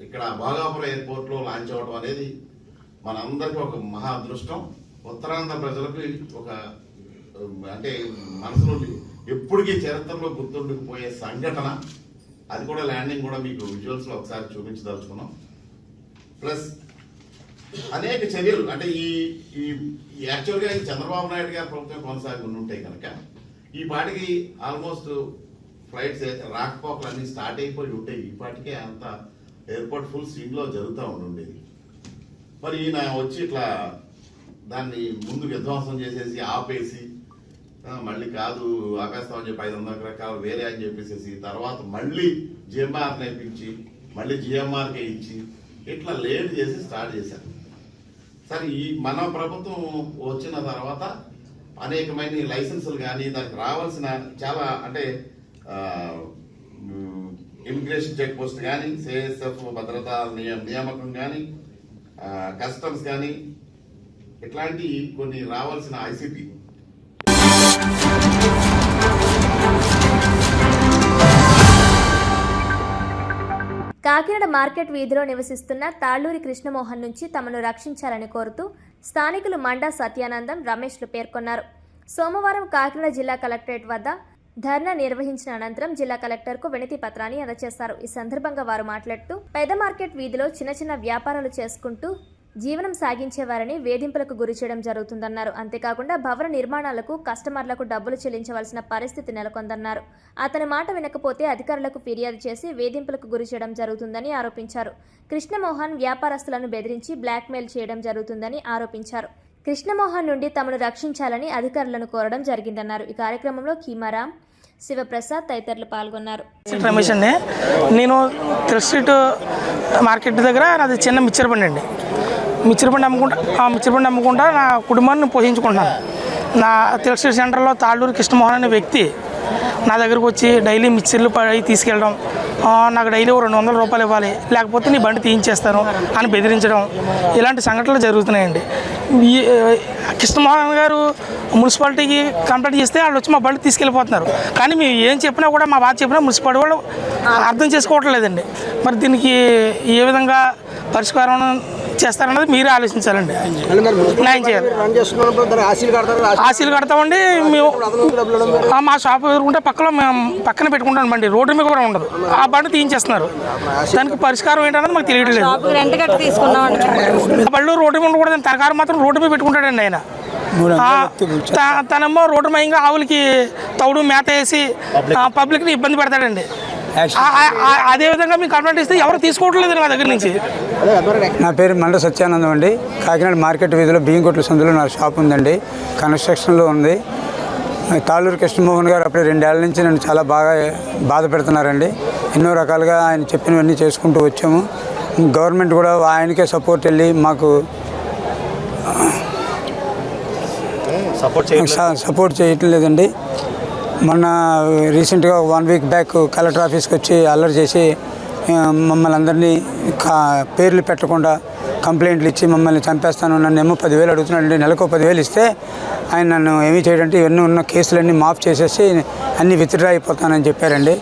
ఇక్కడ భోగాపురం ఎయిర్పోర్ట్లో లాంచ్ అవ్వడం అనేది మనందరికీ ఒక మహా అదృష్టం. ఉత్తరాంధ్ర ప్రజలకు ఒక అంటే మనసులో ఎప్పటికీ చరిత్రలో గుర్తుండిపోయే సంఘటన. అది కూడా ల్యాండింగ్ కూడా మీకు విజువల్స్లో ఒకసారి చూపించదలుచుకున్నాం. ప్లస్ అనేక చర్యలు అంటే ఈ యాక్చువల్గా ఈ చంద్రబాబు నాయుడు గారి ప్రభుత్వం కొనసాగి ఉండుంటాయి కనుక ఈ పాటికి ఆల్మోస్ట్ ఫ్లైట్స్ రాకపోకలు అన్ని స్టార్ట్ అయిపోయి ఉంటాయి. ఈ పాటికే అంత ఎయిర్పోర్ట్ ఫుల్ స్వింగ్లో జరుగుతూ ఉండేది. మరి ఈయన వచ్చి ఇట్లా దాన్ని ముందు విధ్వంసం చేసేసి ఆపేసి మళ్ళీ కాదు ఆపేస్తామని చెప్పి 500 రకాలు వేరే అని చెప్పేసి తర్వాత మళ్ళీ జిఎంఆర్ నేర్పించి మళ్ళీ జిఎంఆర్కే ఇచ్చి ఇట్లా లేట్ చేసి స్టార్ట్ చేశారు. సరే ఈ మన ప్రభుత్వం వచ్చిన తర్వాత అనేకమైన లైసెన్సులు కానీ దానికి రావాల్సిన చాలా అంటే ఇమిగ్రేషన్ చెక్ పోస్ట్ కానీ సిఎస్ఎఫ్ భద్రతా నియామకం కానీ కస్టమ్స్ కానీ ఇట్లాంటి కొన్ని రావాల్సిన ఐసిపి కాకినాడ మార్కెట్ వీధిలో నివసిస్తున్న తాళ్లూరి కృష్ణమోహన్ నుంచి తమను రక్షించాలని కోరుతూ స్థానికులు మండా సత్యానందం, రమేష్లు పేర్కొన్నారు. సోమవారం కాకినాడ జిల్లా కలెక్టరేట్ వద్ద ధర్నా నిర్వహించిన అనంతరం జిల్లా కలెక్టర్కు వినతి పత్రాన్ని అందజేశారు. ఈ సందర్భంగా వారు మాట్లాడుతూ పెద్ద మార్కెట్ వీధిలో చిన్న వ్యాపారాలు చేసుకుంటూ జీవనం సాగించేవారని వేధింపులకు గురి చేయడం జరుగుతుందన్నారు. అంతేకాకుండా భవన నిర్మాణాలకు కస్టమర్లకు డబ్బులు చెల్లించవలసిన పరిస్థితి నెలకొందన్నారు. అతని మాట వినకపోతే అధికారులకు ఫిర్యాదు చేసి వేధింపులకు గురి చేయడం జరుగుతుందని ఆరోపించారు. కృష్ణమోహన్ వ్యాపారస్తులను బెదిరించి బ్లాక్మెయిల్ చేయడం జరుగుతుందని ఆరోపించారు. కృష్ణమోహన్ నుండి తమను రక్షించాలని అధికారులను కోరడం జరిగిందన్నారు. ఈ కార్యక్రమంలో కీమారాం, శివప్రసాద్ తదితరులు పాల్గొన్నారు. రమేష్ అండి, నేను థ్రెడ్ స్ట్రీట్ మార్కెట్ దగ్గర నాది చిన్న మిక్చర్ బండి అండి. మిక్చర్ బండి అమ్ముకుంటా నా కుటుంబాన్ని పోషించుకుంటున్నాను. నా థ్రెడ్ స్ట్రీట్ సెంటర్లో తాళ్ళూరు కృష్ణమోహన్ అనే వ్యక్తి నా దగ్గరకు వచ్చి డైలీ మిక్చర్లు తీసుకెళ్ళడం, నాకు డైలీ 200 రూపాయలు ఇవ్వాలి, లేకపోతే నీ బండి తీయించేస్తాను అని బెదిరించడం, ఇలాంటి సంఘటనలు జరుగుతున్నాయండి. కృష్ణమోహన్ గారు మున్సిపాలిటీకి కంప్లైంట్ చేస్తే వాళ్ళు వచ్చి మా బండి తీసుకెళ్ళిపోతున్నారు. కానీ మేము ఏం చెప్పినా కూడా, మా బాధ చెప్పినా మున్సిపాలిటీ వాళ్ళు అర్థం చేసుకోవటం లేదండి. మరి దీనికి ఏ విధంగా పరిష్కారం చేస్తారన్నది మీరే ఆలోచించాలండి. న్యాయం చేయాలి. ఆశీలు కడతామండి మేము. మా షాప్ ఎదుర్కొంటే పక్కన పెట్టుకుంటాం బండి, రోడ్డు మీద కూడా ఉండదు. ఆ బండి తీయించేస్తున్నారు. దానికి పరిష్కారం ఏంటన్నది మాకు తెలియట్లేదు. బళ్ళు రోడ్డు మీద ఉండకూడదు, తరకారు మాత్రం రోడ్డు మీద పెట్టుకుంటాడండి ఆయన. తనేమో రోడ్డు మయంగా ఆవులకి తౌడు మేత వేసి పబ్లిక్ని ఇబ్బంది పెడతాడండి. అదేవిధంగా మీకు కంప్లైంట్ ఇస్తే ఎవరు తీసుకోవట్లేదు నా దగ్గర నుంచి. నా పేరు మండ సత్యానందం అండి. కాకినాడ మార్కెట్ వీధిలో బియ్యంకొట్ల సందులో నా షాప్ ఉందండి. కన్స్ట్రక్షన్లో ఉంది. తాళ్ళూరు కృష్ణమోహన్ గారు అప్పుడే 2 ఏళ్ల నుంచి నన్ను చాలా బాధ పెడుతున్నారండి. ఎన్నో రకాలుగా ఆయన చెప్పినవన్నీ చేసుకుంటూ వచ్చాము. గవర్నమెంట్ కూడా ఆయనకే సపోర్ట్ వెళ్ళి మాకు సపోర్ట్ చేయటం లేదండి. మొన్న రీసెంట్గా 1 వీక్ బ్యాక్ కలెక్టర్ ఆఫీస్కి వచ్చి అల్లరి చేసి మమ్మల్ని అందరినీ పేర్లు పెట్టకుండా కంప్లైంట్లు ఇచ్చి మమ్మల్ని చంపేస్తాను, నన్ను ఏమో 10,000 అడుగుతున్నాడండి. నెలకు 10,000 ఇస్తే ఆయన నన్ను ఏమీ చేయడంటే ఇవన్నీ ఉన్న కేసులన్నీ మాఫ్ చేసేసి అన్నీ విత్డ్రా అయిపోతానని చెప్పారండి.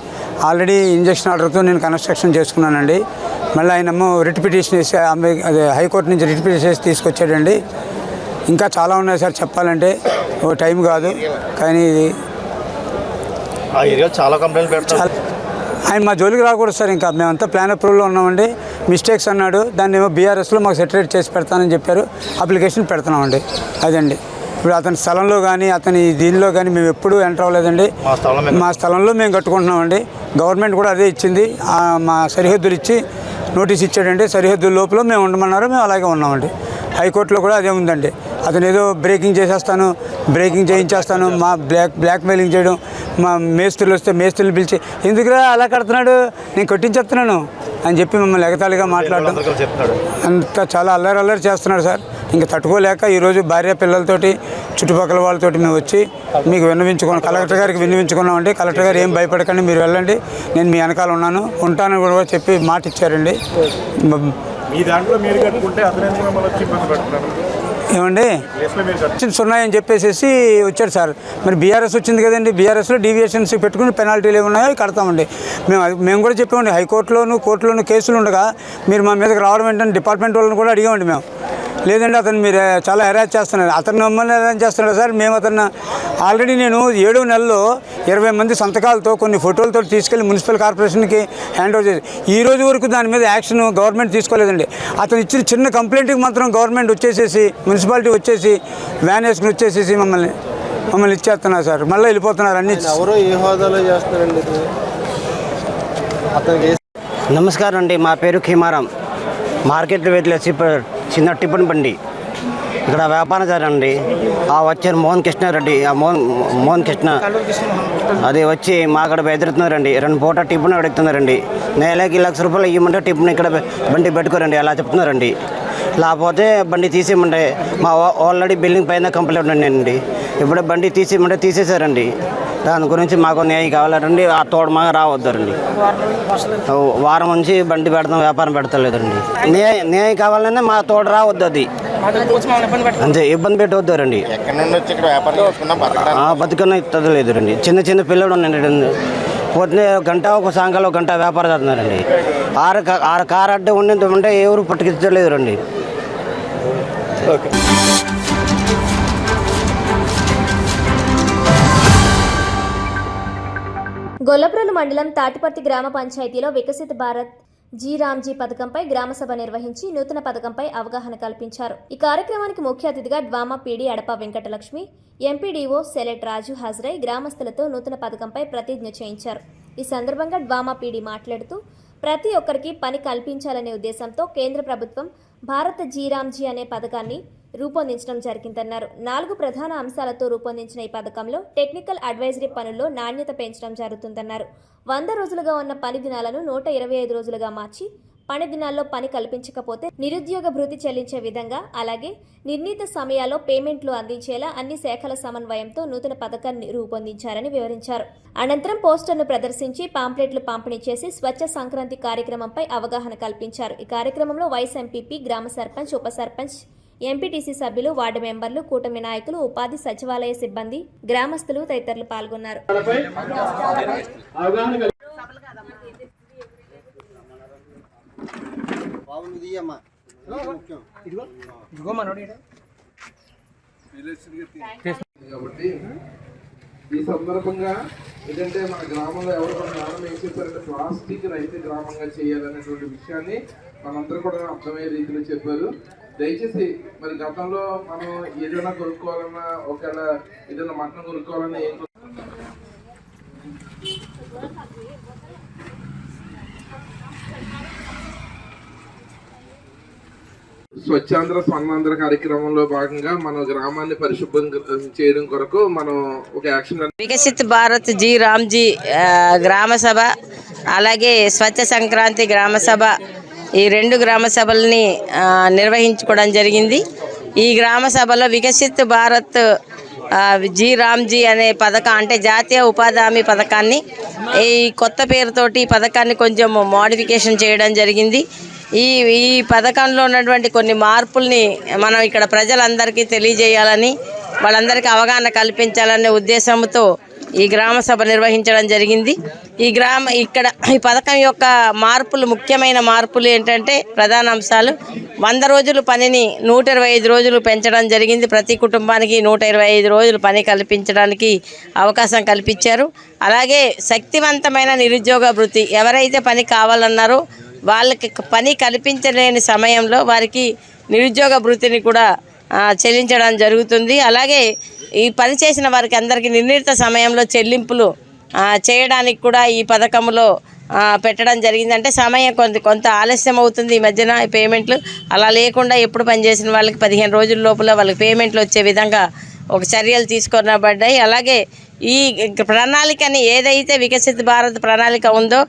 ఆల్రెడీ ఇంజక్షన్ ఆర్డర్తో నేను కన్స్ట్రక్షన్ చేసుకున్నానండి. మళ్ళీ ఆయనేమో రిట్ పిటిషన్ వేసి అదే హైకోర్టు నుంచి రిట్ పిటిషన్ వేసి తీసుకొచ్చాడండి. ఇంకా చాలా ఉన్నాయి సార్ చెప్పాలంటే, ఓ టైం కాదు. కానీ చాలా కంప్లైంట్ పెడతారు. ఆయన మా జోలికి రాకూడదు సార్. ఇంకా మేమంతా ప్లాన్ అప్రూవల్లో ఉన్నామండి. మిస్టేక్స్ అన్నాడు, దాన్ని ఏమో బీఆర్ఎస్లో మాకు సెటరేట్ చేసి పెడతానని చెప్పారు. అప్లికేషన్ పెడుతున్నామండి. అదండి. ఇప్పుడు అతని స్థలంలో కానీ అతని దీనిలో కానీ మేము ఎప్పుడూ ఎంటర్ అవ్వలేదండి. మా స్థలంలో మేము కట్టుకుంటున్నామండి. గవర్నమెంట్ కూడా అదే ఇచ్చింది. మా సరిహద్దులు ఇచ్చి నోటీస్ ఇచ్చాడండి. సరిహద్దుల లోపల మేము ఉండమన్నారు, మేము అలాగే ఉన్నామండి. హైకోర్టులో కూడా అదే ఉందండి. అతను ఏదో బ్రేకింగ్ చేయించేస్తాను, మా బ్లాక్మెయిలింగ్ చేయడం, మా మేస్త్రులు వస్తే మేస్త్రులు పిలిచి ఎందుకురా అలా కడుతున్నాడు, నేను కొట్టించేస్తున్నాను అని చెప్పి మమ్మల్ని ఎగతాళిగా మాట్లాడడం, అంతా చాలా అల్లరి చేస్తున్నాడు సార్. ఇంకా తట్టుకోలేక ఈరోజు భార్య పిల్లలతోటి చుట్టుపక్కల వాళ్ళతోటి మేము వచ్చి మీకు కలెక్టర్ గారికి విన్నవించుకున్నామండి. కలెక్టర్ గారు ఏం భయపడకండి, మీరు వెళ్ళండి, నేను మీ వెనకాల ఉంటాను కూడా చెప్పి మాట ఇచ్చారండి. మీ దాంట్లో మీరు కట్టుకుంటే ఏమండి ఉన్నాయని చెప్పేసి వచ్చాడు సార్. మరి బీఆర్ఎస్ వచ్చింది కదండి, బీఆర్ఎస్లో డీవియేషన్స్ పెట్టుకుని పెనాల్టీలు ఏమున్నాయో కడతామండి. మేము కూడా చెప్పామండి. కోర్టులోను కేసులు ఉండగా మీరు మా మీదకి రావడం ఏంటంటే డిపార్ట్మెంట్ వాళ్ళని కూడా అడిగామండి మేము. లేదండి అతను మీరు చాలా హెరాస్ చేస్తున్నారు, అతను మమ్మల్ని హెరాస్ చేస్తున్నారు సార్. మేము అతను ఆల్రెడీ నేను 7 నెలల్లో 20 మంది సంతకాలతో కొన్ని ఫోటోలతో తీసుకెళ్లి మున్సిపల్ కార్పొరేషన్కి హ్యాండ్ ఓవర్ చేసి ఈ రోజు వరకు దాని మీద యాక్షన్ గవర్నమెంట్ తీసుకోలేదండి. అతను ఇచ్చిన చిన్న కంప్లైంట్కి మాత్రం గవర్నమెంట్ వచ్చేసేసి మున్సిపాలిటీ వచ్చేసి వ్యాన్ వేసుకుని వచ్చేసేసి మమ్మల్ని ఇచ్చేస్తున్నారు సార్. మళ్ళీ వెళ్ళిపోతున్నారు అన్ని. ఎవరో ఏ హోదాలో చేస్తున్నారండి? నమస్కారం అండి, మా పేరు కీమారాం. మార్కెట్లో వెళ్ళేసి చిన్న టిఫిన్ బండి ఇక్కడ వ్యాపారం జరగండి. వచ్చారు మోహన్ కృష్ణారెడ్డి, మోహన్ కృష్ణ అది వచ్చి మా అక్కడ బెదిరిస్తున్నారండి. 2 పూట టిఫిన్ అడుగుతున్నారండి. నెలకి 1,00,000 రూపాయలు ఇవ్వమంటే టిఫిన్ ఇక్కడ బండి పెట్టుకోరండి అలా చెప్తున్నారండి. లేకపోతే బండి తీసేయమంటే మా ఆల్రెడీ బిల్డింగ్ పైన కంప్లైంట్ ఉండండి. ఇప్పుడు బండి తీసేయమంటే తీసేశారండి. దాని గురించి మాకు న్యాయం కావాలండి. ఆ తోడు మాకు రావద్దండి. వారం నుంచి బండి పెడతాం, వ్యాపారం పెడతలేదండి. న్యాయం కావాలనే మా తోడు రావద్దు, అది అంతే. ఇబ్బంది పెట్టవద్దారండి. బతుకన్నా ఇస్తుంది లేదురండి. చిన్న పిల్లలు ఉన్నాయండి. పొద్దునే గంట ఒక సాయంకాలం గంట వ్యాపారం చేస్తున్నారండి. 6 కారు అడ్డు ఉంటే ఎవరు పట్టుకించలేదు రండి. ఓకే. గొల్లప్రోలు మండలం తాటిపర్తి గ్రామ పంచాయతీలో వికసిత్ భారత్ జీ రామ్జీ పథకంపై గ్రామసభ నిర్వహించి నూతన పథకంపై అవగాహన కల్పించారు. ఈ కార్యక్రమానికి ముఖ్య అతిథిగా డ్వామా పీడీ అడప వెంకటలక్ష్మి, ఎంపీడీఓ సెలెట్ రాజు హాజరై గ్రామస్తులతో నూతన పథకంపై ప్రతిజ్ఞ చేయించారు. ఈ సందర్భంగా డ్వామా పీడీ మాట్లాడుతూ ప్రతి ఒక్కరికి పని కల్పించాలనే ఉద్దేశంతో కేంద్ర ప్రభుత్వం భారత్ జీ రామ్జీ అనే పథకాన్ని రూపొందించడం జరిగిందన్నారు. 4 ప్రధాన అంశాలతో రూపొందించిన ఈ పథకంలో టెక్నికల్ అడ్వైజరీ పనుల్లో నాణ్యత పెంచడం జరుగుతుందన్నారు. 100 రోజులుగా ఉన్న పని దినాలను 125 రోజులుగా మార్చి పని దినాల్లో పని కల్పించకపోతే నిరుద్యోగ భృతి చెల్లించే విధంగా, అలాగే నిర్ణీత సమయాల్లో పేమెంట్లు అందించేలా అన్ని శాఖల సమన్వయంతో నూతన పథకాన్ని రూపొందించారని వివరించారు. అనంతరం పోస్టర్ను ప్రదర్శించి పాంప్లెట్లు పంపిణీ చేసి స్వచ్ఛ సంక్రాంతి కార్యక్రమంపై అవగాహన కల్పించారు. ఈ కార్యక్రమంలో వైస్ ఎంపీపీ, గ్రామ సర్పంచ్, ఉప సర్పంచ్, ఎంపీటీసీ సభ్యులు, వార్డు మెంబర్లు, కూటమి నాయకులు, ఉపాధి సచివాలయ సిబ్బంది, గ్రామస్తులు తదితరులు పాల్గొన్నారు. కాబట్టి ఈ సందర్భంగా ఏంటంటే మన గ్రామంలో ఎవరు మన గ్రామం ఏం చెప్పారంటే ప్లాస్టిక్ రహిత గ్రామంగా చేయాలనేటువంటి విషయాన్ని మనందరూ కూడా అర్థమయ్యే రీతిలో చెప్పారు. దయచేసి మరి గతంలో మనం ఏదైనా కొనుక్కోవాలన్నా, ఒకవేళ ఏదైనా మటన్ కొనుక్కోవాలన్నా ఏం స్వచ్ఛాంధ్ర స్వర్ణాంధ్ర కార్యక్రమంలో భాగంగా మన గ్రామాన్ని పరిశుభ్రం చేయడం కొరకు మనం ఒక యాక్షన్ వికసిత్ భారత్ జీ రామ్జీ గ్రామ సభ, అలాగే స్వచ్ఛ సంక్రాంతి గ్రామ సభ, ఈ 2 గ్రామ సభల్ని నిర్వహించుకోవడం జరిగింది. ఈ గ్రామ సభలో వికసిత్ భారత్ జీ రామ్జీ అనే పథకం, అంటే జాతీయ ఉపాధి హామీ పథకాన్ని, ఈ కొత్త పేరుతోటి ఈ పథకాన్ని కొంచెం మోడిఫికేషన్ చేయడం జరిగింది. ఈ పథకంలో ఉన్నటువంటి కొన్ని మార్పుల్ని మనం ఇక్కడ ప్రజలందరికీ తెలియజేయాలని, వాళ్ళందరికీ అవగాహన కల్పించాలనే ఉద్దేశంతో ఈ గ్రామ సభ నిర్వహించడం జరిగింది. ఈ పథకం యొక్క మార్పులు, ముఖ్యమైన మార్పులు ఏంటంటే ప్రధాన అంశాలు: 100 రోజులు పనిని 125 రోజులు పెంచడం జరిగింది. ప్రతి కుటుంబానికి 125 రోజులు పని కల్పించడానికి అవకాశం కల్పించారు. అలాగే శక్తివంతమైన నిరుద్యోగ భృతి, ఎవరైతే పని కావాలన్నారో వాళ్ళకి పని కల్పించలేని సమయంలో వారికి నిరుద్యోగ భృతిని కూడా చెల్లించడం జరుగుతుంది. అలాగే ఈ పని చేసిన వారికి అందరికీ నిర్ణీత సమయంలో చెల్లింపులు చేయడానికి కూడా ఈ పథకంలో పెట్టడం జరిగింది. అంటే సమయం కొంత ఆలస్యం అవుతుంది ఈ మధ్యన పేమెంట్లు, అలా లేకుండా ఎప్పుడు పనిచేసిన వాళ్ళకి 15 రోజుల లోపల వాళ్ళకి పేమెంట్లు వచ్చే విధంగా ఒక చర్యలు తీసుకొనబడ్డాయి. అలాగే ఈ ప్రణాళికని, ఏదైతే వికసిత్ భారత్ ప్రణాళిక ఉందో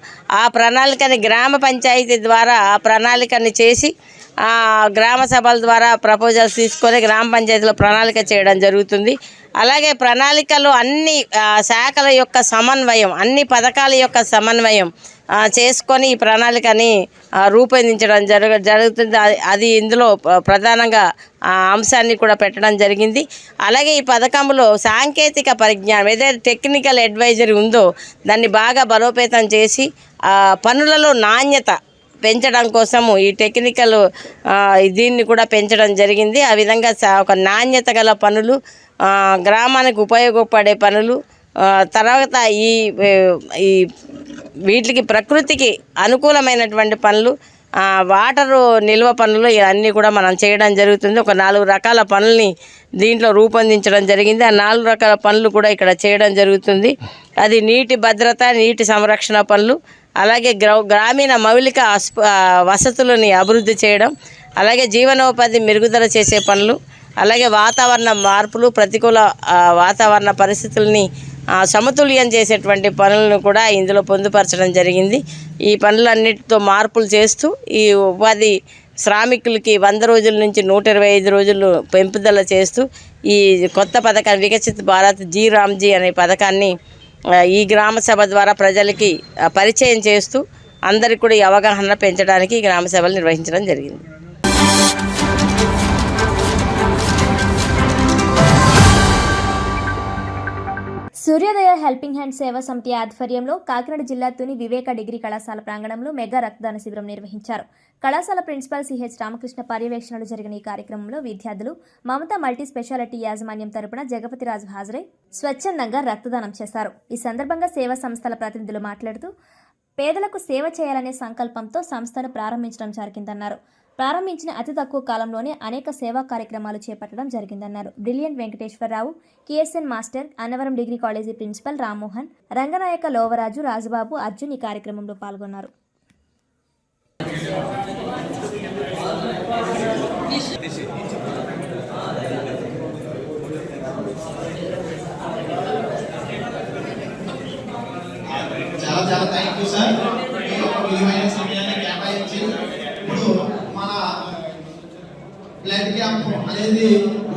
ఆ ప్రణాళికని గ్రామ పంచాయతీ ద్వారా ఆ ప్రణాళికని చేసి గ్రామ సభల ద్వారా ప్రపోజల్స్ తీసుకొని గ్రామ పంచాయతీలో ప్రణాళిక చేయడం జరుగుతుంది. అలాగే ప్రణాళికలో అన్ని శాఖల యొక్క సమన్వయం, అన్ని పథకాల యొక్క సమన్వయం చేసుకొని ఈ ప్రణాళికని రూపొందించడం జరుగుతుంది. అది ఇందులో ప్రధానంగా అంశాన్ని కూడా పెట్టడం జరిగింది. అలాగే ఈ పథకంలో సాంకేతిక పరిజ్ఞానం, ఏదైతే టెక్నికల్ అడ్వైజరీ ఉందో దాన్ని బాగా బలోపేతం చేసి పనులలో నాణ్యత పెంచడం కోసము ఈ టెక్నికల్ దీన్ని కూడా పెంచడం జరిగింది. ఆ విధంగా ఒక నాణ్యత గల పనులు, గ్రామానికి ఉపయోగపడే పనులు, తర్వాత ఈ వీటికి ప్రకృతికి అనుకూలమైనటువంటి పనులు, వాటరు నిల్వ పనులు, ఇవన్నీ కూడా మనం చేయడం జరుగుతుంది. ఒక 4 రకాల పనుల్ని దీంట్లో రూపొందించడం జరిగింది. ఆ 4 రకాల పనులు కూడా ఇక్కడ చేయడం జరుగుతుంది. అది నీటి భద్రత, నీటి సంరక్షణ పనులు, అలాగే గ్రామీణ మౌలిక వసతులని అభివృద్ధి చేయడం, అలాగే జీవనోపాధి మెరుగుదల చేసే పనులు, అలాగే వాతావరణ మార్పులు, ప్రతికూల వాతావరణ పరిస్థితుల్ని సమతుల్యం చేసేటువంటి పనులను కూడా ఇందులో పొందుపరచడం జరిగింది. ఈ పనులన్నిటితో మార్పులు చేస్తూ ఈ ఉపాధి శ్రామికులకి 100 రోజుల నుంచి 125 రోజులు పెంపుదల చేస్తూ ఈ కొత్త పథకాన్ని, వికసిత్ భారత్ జీ రామ్జీ అనే పథకాన్ని ఈ గ్రామ సభ ద్వారా ప్రజలకి పరిచయం చేస్తూ అందరికీ కూడా ఈ అవగాహన పెంచడానికి ఈ గ్రామ సభలు నిర్వహించడం జరిగింది. సూర్యోదయ హెల్పింగ్ హ్యాండ్ సేవా సమితి ఆధ్వర్యంలో కాకినాడ జిల్లా తుని వివేక డిగ్రీ కళాశాల ప్రాంగణంలో మెగా రక్తదాన శిబిరం నిర్వహించారు. కళాశాల ప్రిన్సిపాల్ సిహెచ్ రామకృష్ణ పర్యవేక్షణలో జరిగిన ఈ కార్యక్రమంలో విద్యార్థులు మమతా మల్టీ స్పెషాలిటీ యాజమాన్యం తరపున జగపతిరాజు హాజరై స్వచ్ఛందంగా రక్తదానం చేశారు. ఈ సందర్భంగా సేవా సంస్థల ప్రతినిధులు మాట్లాడుతూ పేదలకు సేవ చేయాలనే సంకల్పంతో సంస్థను ప్రారంభించడం జరిగిందన్నారు. ప్రారంభించిన అతి తక్కువ కాలంలోనే అనేక సేవా కార్యక్రమాలు చేపట్టడం జరిగిందన్నారు. Brilliant Venkateswararao, KSN master, Annavaram degree college principal Rammohan, Ranganayaka Lovaraju, Rajubabu, Arjun ఈ కార్యక్రమంలో పాల్గొన్నారు. చాలా థ్యాంక్ యూ సార్. మీ యొక్క విలువైన సమయాన్ని కేటాయించి ఇప్పుడు మన బ్లడ్ క్యాంప్ అనేది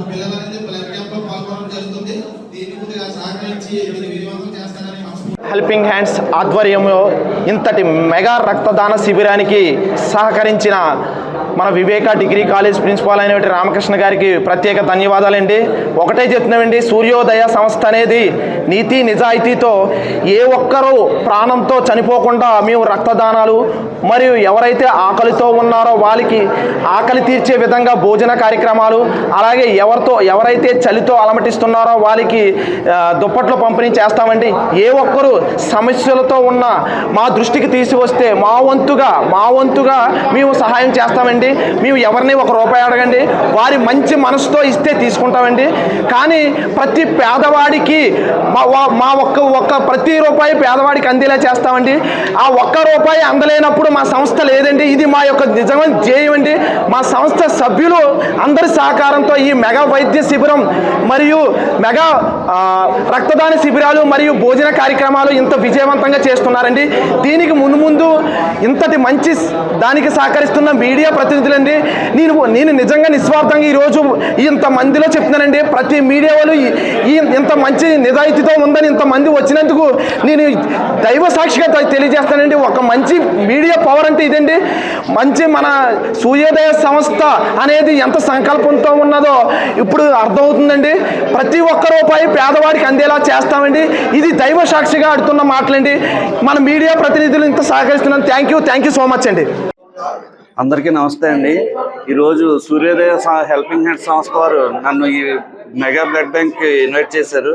పిల్లలు అనేది బ్లడ్ క్యాంప్ లో పాల్గొనడం జరుగుతుంది. దీన్ని కొద్దిగా సహకరించి వినియోగం చేస్తారని హెల్పింగ్ హ్యాండ్స్ ఆధ్వర్యంలో ఇంతటి మెగా రక్తదాన శిబిరానికి సహకరించిన మన వివేక డిగ్రీ కాలేజ్ ప్రిన్సిపాల్ అయినటువంటి రామకృష్ణ గారికి ప్రత్యేక ధన్యవాదాలండి. ఒకటే చెప్తున్నామండి, సూర్యోదయ సంస్థ అనేది నీతి నిజాయితీతో ఏ ఒక్కరూ ప్రాణంతో చనిపోకుండా మేము రక్తదానాలు మరియు ఎవరైతే ఆకలితో ఉన్నారో వాళ్ళకి ఆకలి తీర్చే విధంగా భోజన కార్యక్రమాలు, అలాగే ఎవరైతే చలితో అలమటిస్తున్నారో వాళ్ళకి దుప్పట్లు పంపిణీ చేస్తామండి. ఏ ఒక్కరు సమస్యలతో ఉన్న మా దృష్టికి తీసుకొస్తే మా వంతుగా మేము సహాయం చేస్తామండి. మేము ఎవరిని ₹1 అడగండి, వారి మంచి మనసుతో ఇస్తే తీసుకుంటామండి. కానీ ప్రతి పేదవాడికి మా ఒక్క ప్రతి రూపాయి పేదవాడికి అందేలా చేస్తామండి. ఆ ₹1 అందలేనప్పుడు మా సంస్థ లేదండి. ఇది మా యొక్క నిజమైన ధ్యేయం అండి. మా సంస్థ సభ్యులు అందరి సహకారంతో ఈ మెగా వైద్య శిబిరం మరియు మెగా రక్తదాన శిబిరాలు మరియు భోజన కార్యక్రమాలు ఇంత విజయవంతంగా చేస్తున్నారండి. దీనికి ముందు ఇంతటి మంచి దానికి సహకరిస్తున్న మీడియా ప్రతినిధులండి. నేను నిజంగా నిస్వార్థంగా ఈరోజు ఇంతమందిలో చెప్తున్నానండి. ప్రతి మీడియా వాళ్ళు ఇంత మంచి నిజాయితీతో ఉందని ఇంతమంది వచ్చినందుకు నేను దైవ సాక్షిగా తెలియజేస్తానండి. ఒక మంచి మీడియా పవర్ అంటే ఇదండి. మంచి మన సూర్యోదయ సంస్థ అనేది ఎంత సంకల్పంతో ఉన్నదో ఇప్పుడు అర్థమవుతుందండి. ప్రతి ₹1 పేదవాడికి అందేలా చేస్తామండి. ఇది దైవ సాక్షిగా ఆడుతున్న మాటలండి. మన మీడియా ప్రతినిధులు ఇంత సహకరిస్తున్నాను. థ్యాంక్ యూ సో మచ్ అండి. అందరికీ నమస్తే అండి. ఈరోజు సూర్యోదయ హెల్పింగ్ హ్యాండ్ సంస్థ వారు నన్ను ఈ మెగా బ్లడ్ బ్యాంక్ ఇన్వైట్ చేశారు.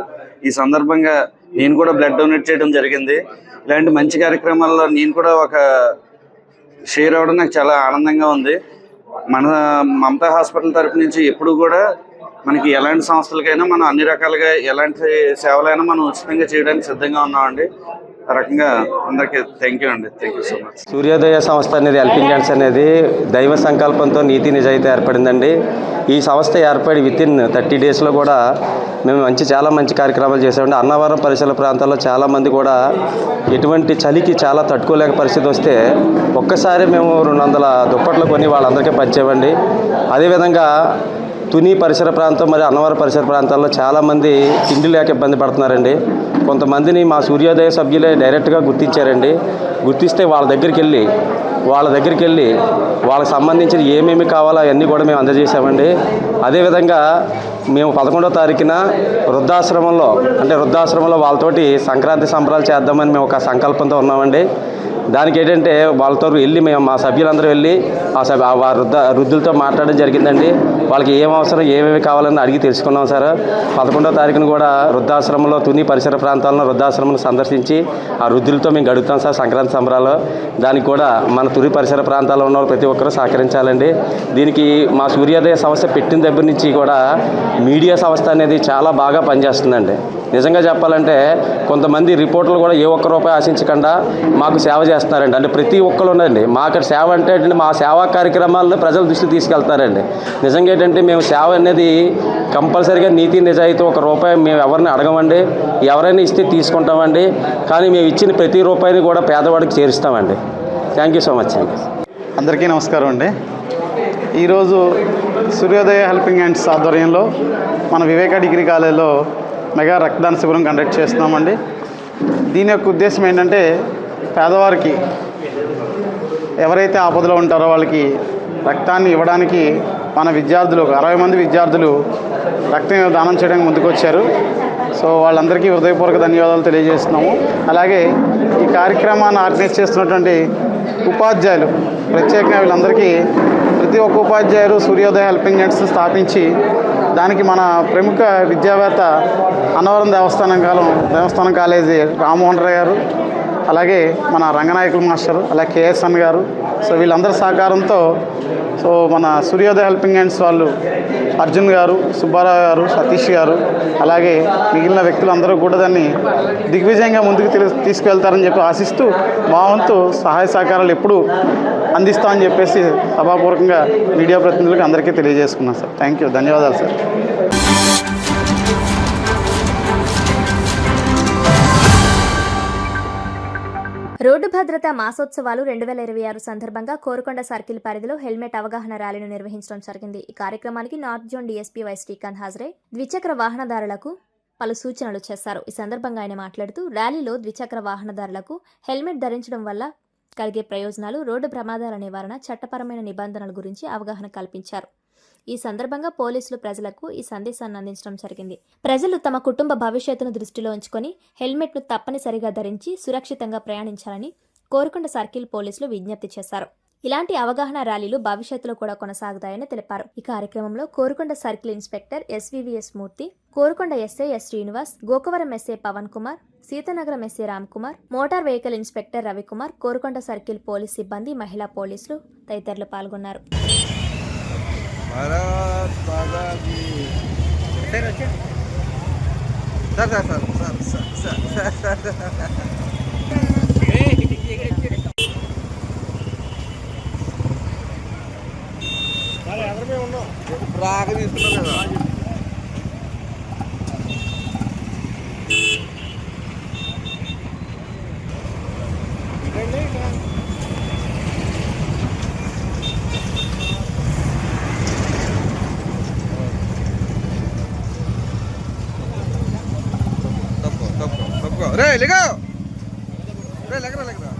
ఈ సందర్భంగా నేను కూడా బ్లడ్ డొనేట్ చేయడం జరిగింది. ఇలాంటి మంచి కార్యక్రమాల్లో నేను కూడా ఒక షేర్ అవ్వడం నాకు చాలా ఆనందంగా ఉంది. మన మమతా హాస్పిటల్ తరపు నుంచి ఎప్పుడు కూడా మనకి ఎలాంటి సంస్థలకైనా మనం అన్ని రకాలుగా ఎలాంటి సేవలైనా మనం ఉచితంగా చేయడానికి సిద్ధంగా ఉన్నామండి. ఆ రకంగా అందరికీ థ్యాంక్ యూ అండి. Thank you so much. సూర్యోదయ సంస్థ అనేది హెల్పింగ్ హ్యాండ్స్ అనేది దైవ సంకల్పంతో నీతి నిజాయితీ ఏర్పడిందండి. ఈ సంస్థ ఏర్పడి వితిన్ 30 డేస్లో కూడా మేము చాలా మంచి కార్యక్రమాలు చేసామండి. అన్నవరం పరిసర ప్రాంతాల్లో చాలామంది కూడా ఎటువంటి చలికి చాలా తట్టుకోలేక పరిస్థితి వస్తే ఒక్కసారి మేము 200 దుప్పట్లు కొని వాళ్ళందరికీ పంచామండి. అదేవిధంగా తుని పరిసర ప్రాంతం మరియు అన్నవరం పరిసర ప్రాంతాల్లో చాలామంది తిండి లేక ఇబ్బంది పడుతున్నారండి. కొంతమందిని మా సూర్యోదయ సభ్యులే డైరెక్ట్గా గుర్తించారండి. గుర్తిస్తే వాళ్ళ దగ్గరికి వెళ్ళి వాళ్ళకి సంబంధించిన ఏమేమి కావాలో అవన్నీ కూడా మేము అందజేసామండి. అదేవిధంగా మేము 11వ తారీఖున వృద్ధాశ్రమంలో వాళ్ళతోటి సంక్రాంతి సంబరాలు చేద్దామని మేము ఒక సంకల్పంతో ఉన్నామండి. దానికి ఏంటంటే వాళ్ళతో మేము మా సభ్యులందరూ వెళ్ళి ఆ వృద్ధులతో మాట్లాడడం జరిగిందండి. వాళ్ళకి ఏం అవసరం ఏమేమి కావాలని అడిగి తెలుసుకున్నాం సార్. 11వ తారీఖున కూడా వృద్ధాశ్రమంలో తుని పరిసర ప్రాంతాలను వృద్ధాశ్రమం సందర్శించి ఆ వృద్ధులతో మేము గడుపుతాం సార్ సంక్రాంతి సంబరాలు. దానికి కూడా మన తుని పరిసర ప్రాంతాల్లో ఉన్న ప్రతి ఒక్కరూ సహకరించాలండి. దీనికి మా సూర్యోదయ సంస్థ పెట్టిన దగ్గర నుంచి కూడా మీడియా సంస్థ అనేది చాలా బాగా పనిచేస్తుందండి. నిజంగా చెప్పాలంటే కొంతమంది రిపోర్టర్లు కూడా ఏ ₹1 ఆశించకుండా మాకు సేవ చేస్తున్నారండి. అంటే ప్రతి ఒక్కరు ఉండండి మాకు సేవ అంటే మా సేవా కార్యక్రమాలను ప్రజల దృష్టికి తీసుకెళ్తారండి. నిజంగా ఏంటంటే మేము సేవ అనేది కంపల్సరీగా నీతి నిజాయితీ ₹1 మేము ఎవరిని అడగమండి. ఎవరైనా ఇస్తే తీసుకుంటామండి. కానీ మేము ఇచ్చిన ప్రతి రూపాయిని కూడా పేదవాడికి చేరుస్తామండి. థ్యాంక్ యూ సో మచ్ అండి. అందరికీ నమస్కారం అండి. ఈరోజు సూర్యోదయ హెల్పింగ్ హ్యాండ్స్ ఆధ్వర్యంలో మన వివేక డిగ్రీ కాలేజీలో మెగా రక్తదాన శిబిరం కండక్ట్ చేస్తున్నామండి. దీని యొక్క ఉద్దేశం ఏంటంటే పేదవారికి ఎవరైతే ఆపదలో ఉంటారో వాళ్ళకి రక్తాన్ని ఇవ్వడానికి మన విద్యార్థులు 60 మంది విద్యార్థులు రక్తం దానం చేయడానికి ముందుకు వచ్చారు. సో వాళ్ళందరికీ హృదయపూర్వక ధన్యవాదాలు తెలియజేస్తున్నాము. అలాగే ఈ కార్యక్రమాన్ని ఆర్గనైజ్ చేస్తున్నటువంటి ఉపాధ్యాయులు ప్రత్యేకంగా వీళ్ళందరికీ ప్రతి ఒక్క ఉపాధ్యాయులు సూర్యోదయ హెల్పింగ్ హ్యాండ్స్ స్థాపించి దానికి మన ప్రముఖ విద్యావేత్త అన్నవరం దేవస్థానం కాలేజీ రామ్మోహన్ రావు గారు, అలాగే మన రంగనాయకుల మాస్టర్, అలాగే కేఎస్ఎన్ గారు, సో వీళ్ళందరి సహకారంతో సో మన సూర్యోదయ హెల్పింగ్ హ్యాండ్స్ వాళ్ళు అర్జున్ గారు, సుబ్బారావు గారు, సతీష్ గారు, అలాగే మిగిలిన వ్యక్తులందరూ కూడా దాన్ని దిగ్విజయంగా ముందుకు తీసుకువెళ్తారని చెప్పి ఆశిస్తూ మా వంతు సహాయ సహకారాలు ఎప్పుడూ అందిస్తామని చెప్పేసి సభాపూర్వకంగా మీడియా ప్రతినిధులకు అందరికీ తెలియజేసుకున్నాను సార్. థ్యాంక్ యూ, ధన్యవాదాలు సార్. రోడ్డు భద్రతా మాసోత్సవాలు 2026 సందర్భంగా కోరుకొండ సర్కిల్ పరిధిలో హెల్మెట్ అవగాహన ర్యాలీను నిర్వహించడం జరిగింది. ఈ కార్యక్రమానికి north zone DSP why Srikanth హాజరై ద్విచక్ర వాహనదారులకు పలు సూచనలు చేశారు. ఈ సందర్భంగా ఆయన మాట్లాడుతూ ర్యాలీలో ద్విచక్ర వాహనదారులకు హెల్మెట్ ధరించడం వల్ల కలిగే ప్రయోజనాలు, రోడ్డు ప్రమాదాల నివారణ, చట్టపరమైన నిబంధనల గురించి అవగాహన కల్పించారు. ఈ సందర్భంగా పోలీసులు ప్రజలకు ఈ సందేశాన్ని అందించడం జరిగింది. ప్రజలు తమ కుటుంబ భవిష్యత్తును దృష్టిలో ఉంచుకొని హెల్మెట్ను తప్పనిసరిగా ధరించి సురక్షితంగా ప్రయాణించాలని కోరుకొండ సర్కిల్ పోలీసులు విజ్ఞప్తి చేశారు. ఇలాంటి అవగాహన ర్యాలీలు భవిష్యత్తులో కూడా కొనసాగుతాయని తెలిపారు. ఈ కార్యక్రమంలో Korukonda circle inspector SVVS Murthy, Korukonda SI S Srinivas, Gokavaram SI Pavan Kumar, Seethanagaram SI Ram Kumar, motor vehicle inspector Ravikumar, Korukonda circle police సిబ్బంది, మహిళా పోలీసులు తదితరులు పాల్గొన్నారు. రాక తీసుకున్నాం కదా. రే లేగా రే లెగరా లెగరా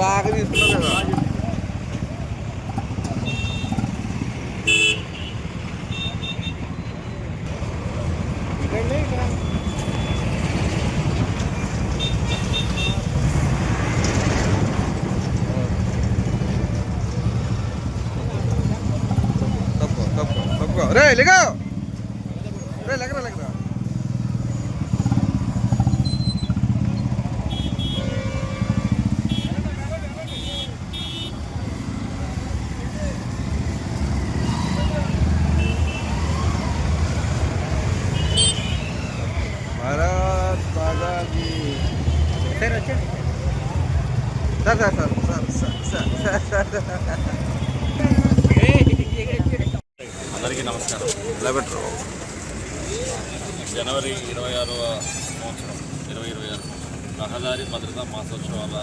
రాక తీసుకున్నాం కదా. రే లేగా రే లెగరా లెగరా భారత్ మాతా కీ సార్ అందరికీ నమస్కారం. జనవరి 26వ సంవత్సరం 2026 రహదారి భద్రతా మాసోత్సవాల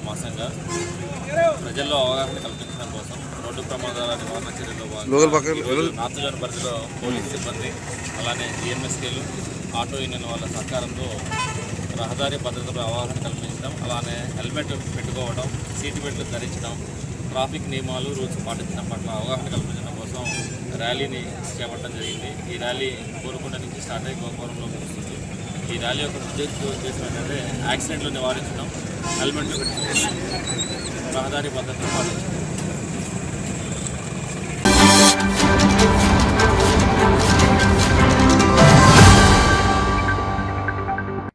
మాసంగా ప్రజల్లో అవగాహన కల్పించడం కోసం రోడ్డు ప్రమాదాల నివారణ చర్యల్లో భాగంగా నార్త్ జోన్ పరిధిలో పోలీస్ సిబ్బంది, అలానే జిఎంఎస్కేలు, ఆటో యూనియన్ వాళ్ళ సహకారంతో రహదారి భద్రతపై అవగాహన కల్పించడం, అలానే హెల్మెట్ పెట్టుకోవడం, సీట్ బెల్ట్లు ధరించడం, ట్రాఫిక్ నియమాలు, రూల్స్ పాటించడం పట్ల అవగాహన కల్పించడం కోసం ర్యాలీని చేపట్టడం జరిగింది. ఈ ర్యాలీ కోరుకొండ నుంచి స్టార్ట్ అయ్యి గోకవరంలో ముగుస్తుంది. ఈ ర్యాలీ యొక్క ఉద్దేశం ఏంటంటే యాక్సిడెంట్లు నివారించడం, హెల్మెట్లు పెట్టుకోవడం, రహదారి భద్రతను పాటించడం.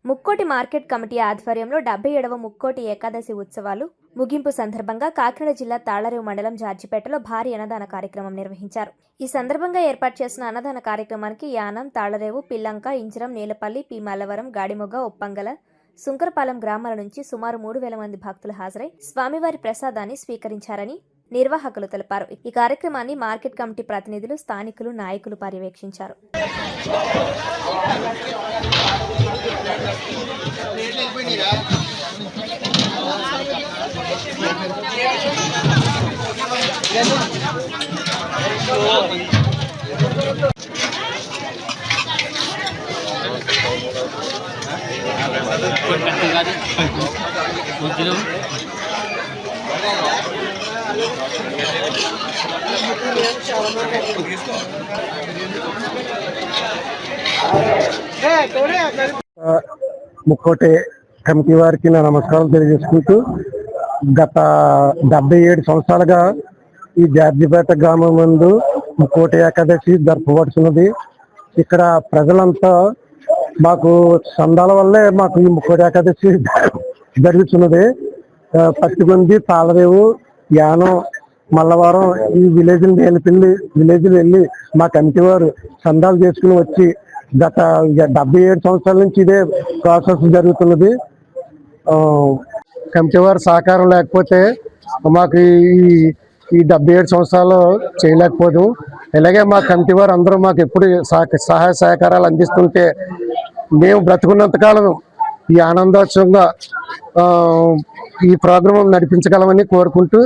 ముక్కోటి మార్కెట్ కమిటీ ఆధ్వర్యంలో 77వ ముక్కోటి ఏకాదశి ఉత్సవాలు ముగింపు సందర్భంగా కాకినాడ జిల్లా తాళ్లరేవు మండలం జార్జిపేటలో భారీ అన్నదాన కార్యక్రమం నిర్వహించారు. ఈ సందర్భంగా ఏర్పాటు చేసిన అన్నదాన కార్యక్రమానికి యానం, తాళ్లరేవు, పిల్లంక, ఇంజరం, నీలపల్లి, పి మల్లవరం, గాడిమొగ్గ, ఉప్పంగల, సుంకరపాలెం గ్రామాల నుంచి సుమారు 3000 మంది భక్తులు హాజరై స్వామివారి ప్రసాదాన్ని స్వీకరించారని నిర్వాహకులు తెలిపారు. ఈ కార్యక్రమాన్ని మార్కెట్ కమిటీ ప్రతినిధులు, స్థానికులు, నాయకులు పర్యవేక్షించారు. రేట్లు అయిపోయినాయిరా. ముక్కోటి కమిటీ వారికి నా నమస్కారం తెలియజేసుకుంటూ గత 77 సంవత్సరాలుగా ఈ జార్జిపేట గ్రామం నందు ముక్కోటి ఏకాదశి జరపబడుతున్నది. ఇక్కడ ప్రజలంతా మాకు చందాల వల్లే మాకు ఈ ముక్కోటి ఏకాదశి జరుగుతున్నది. పత్తికొంది, తాళరేవు, యానం, మల్లవరం ఈ విలేజ్లు వెళ్ళి మా కమిటీ వారు చందాలు చేసుకుని వచ్చి గత 77 సంవత్సరాల నుంచి ఇదే ప్రాసెస్ జరుగుతున్నది. కమిటీ వారి సహకారం లేకపోతే మాకు ఈ 77 సంవత్సరాలు చేయలేకపోదు. ఇలాగే మా కమిటీ వారు అందరూ మాకు ఎప్పుడు సహాయ సహకారాలు అందిస్తుంటే మేము బ్రతుకున్నంతకాలం ఈ ఆనందోత్సవంగా ఈ ప్రోగ్రాం నడిపించగలమని కోరుకుంటూ,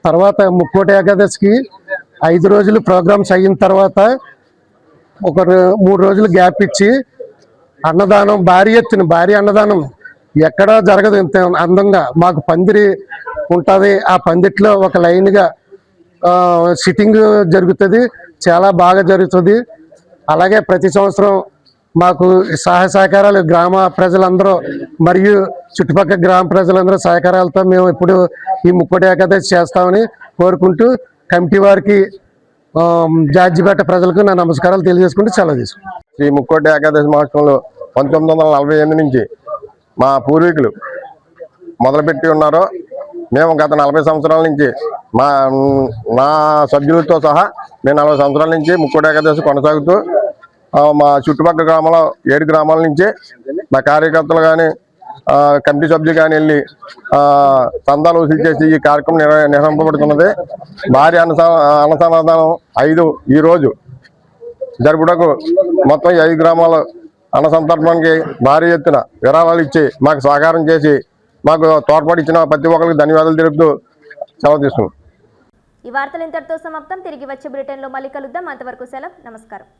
తర్వాత ముక్కోటి ఏకాదశికి 5 రోజులు ప్రోగ్రామ్స్ అయిన తర్వాత ఒక 3 రోజులు గ్యాప్ ఇచ్చి అన్నదానం, భారీ అన్నదానం ఎక్కడా జరగదు ఇంత అందంగా. మాకు పందిరి ఉంటుంది, ఆ పందిట్లో ఒక లైన్గా సిట్టింగ్ జరుగుతుంది, చాలా బాగా జరుగుతుంది. అలాగే ప్రతి సంవత్సరం మాకు సహాయ సహకారాలు గ్రామ ప్రజలందరూ మరియు చుట్టుపక్కల గ్రామ ప్రజలందరూ సహకారాలతో మేము ఇప్పుడు ఈ ముక్కోటి ఏకాదశి చేస్తామని కోరుకుంటూ కమిటీ వారికి జార్జిపేట ప్రజలకు నా నమస్కారాలు తెలియజేసుకుంటూ సెలవు తీసుకుంటాం. శ్రీ ముక్కోటి ఏకాదశి మహోత్సవంలో 1948 నుంచి మా పూర్వీకులు మొదలుపెట్టి ఉన్నారో మేము గత 40 సంవత్సరాల నుంచి నా సభ్యులతో సహా మేము 40 సంవత్సరాల నుంచి ముక్కోటి ఏకాదశి కొనసాగుతూ మా చుట్టుపక్కల గ్రామాల 7 గ్రామాల నుంచి మా కార్యకర్తలు కానీ కమిటీ సభ్యులు కానీ వెళ్ళి చందాలు వసూలు చేసి ఈ కార్యక్రమం నిర్వహింపబడుతున్నది. భారీ అన్నసంధానం 5 ఈరోజు జరుపుటకు మొత్తం 5 గ్రామాల అన్న సంతర్పణకి భారీ ఎత్తున విరాళాలు ఇచ్చి మాకు సహకారం చేసి మాకు తోడ్పాటు ఇచ్చిన ప్రతి ఒక్కరికి ధన్యవాదాలు తెలుపుతూ సెలవు తీసుకున్నాం. ఈ వార్తలు ఇంతటితో సమాప్తం. తిరిగి వచ్చే బులెటిన్లో మళ్ళీ కలుద్దాం. అంతవరకు సెలవు. నమస్కారం.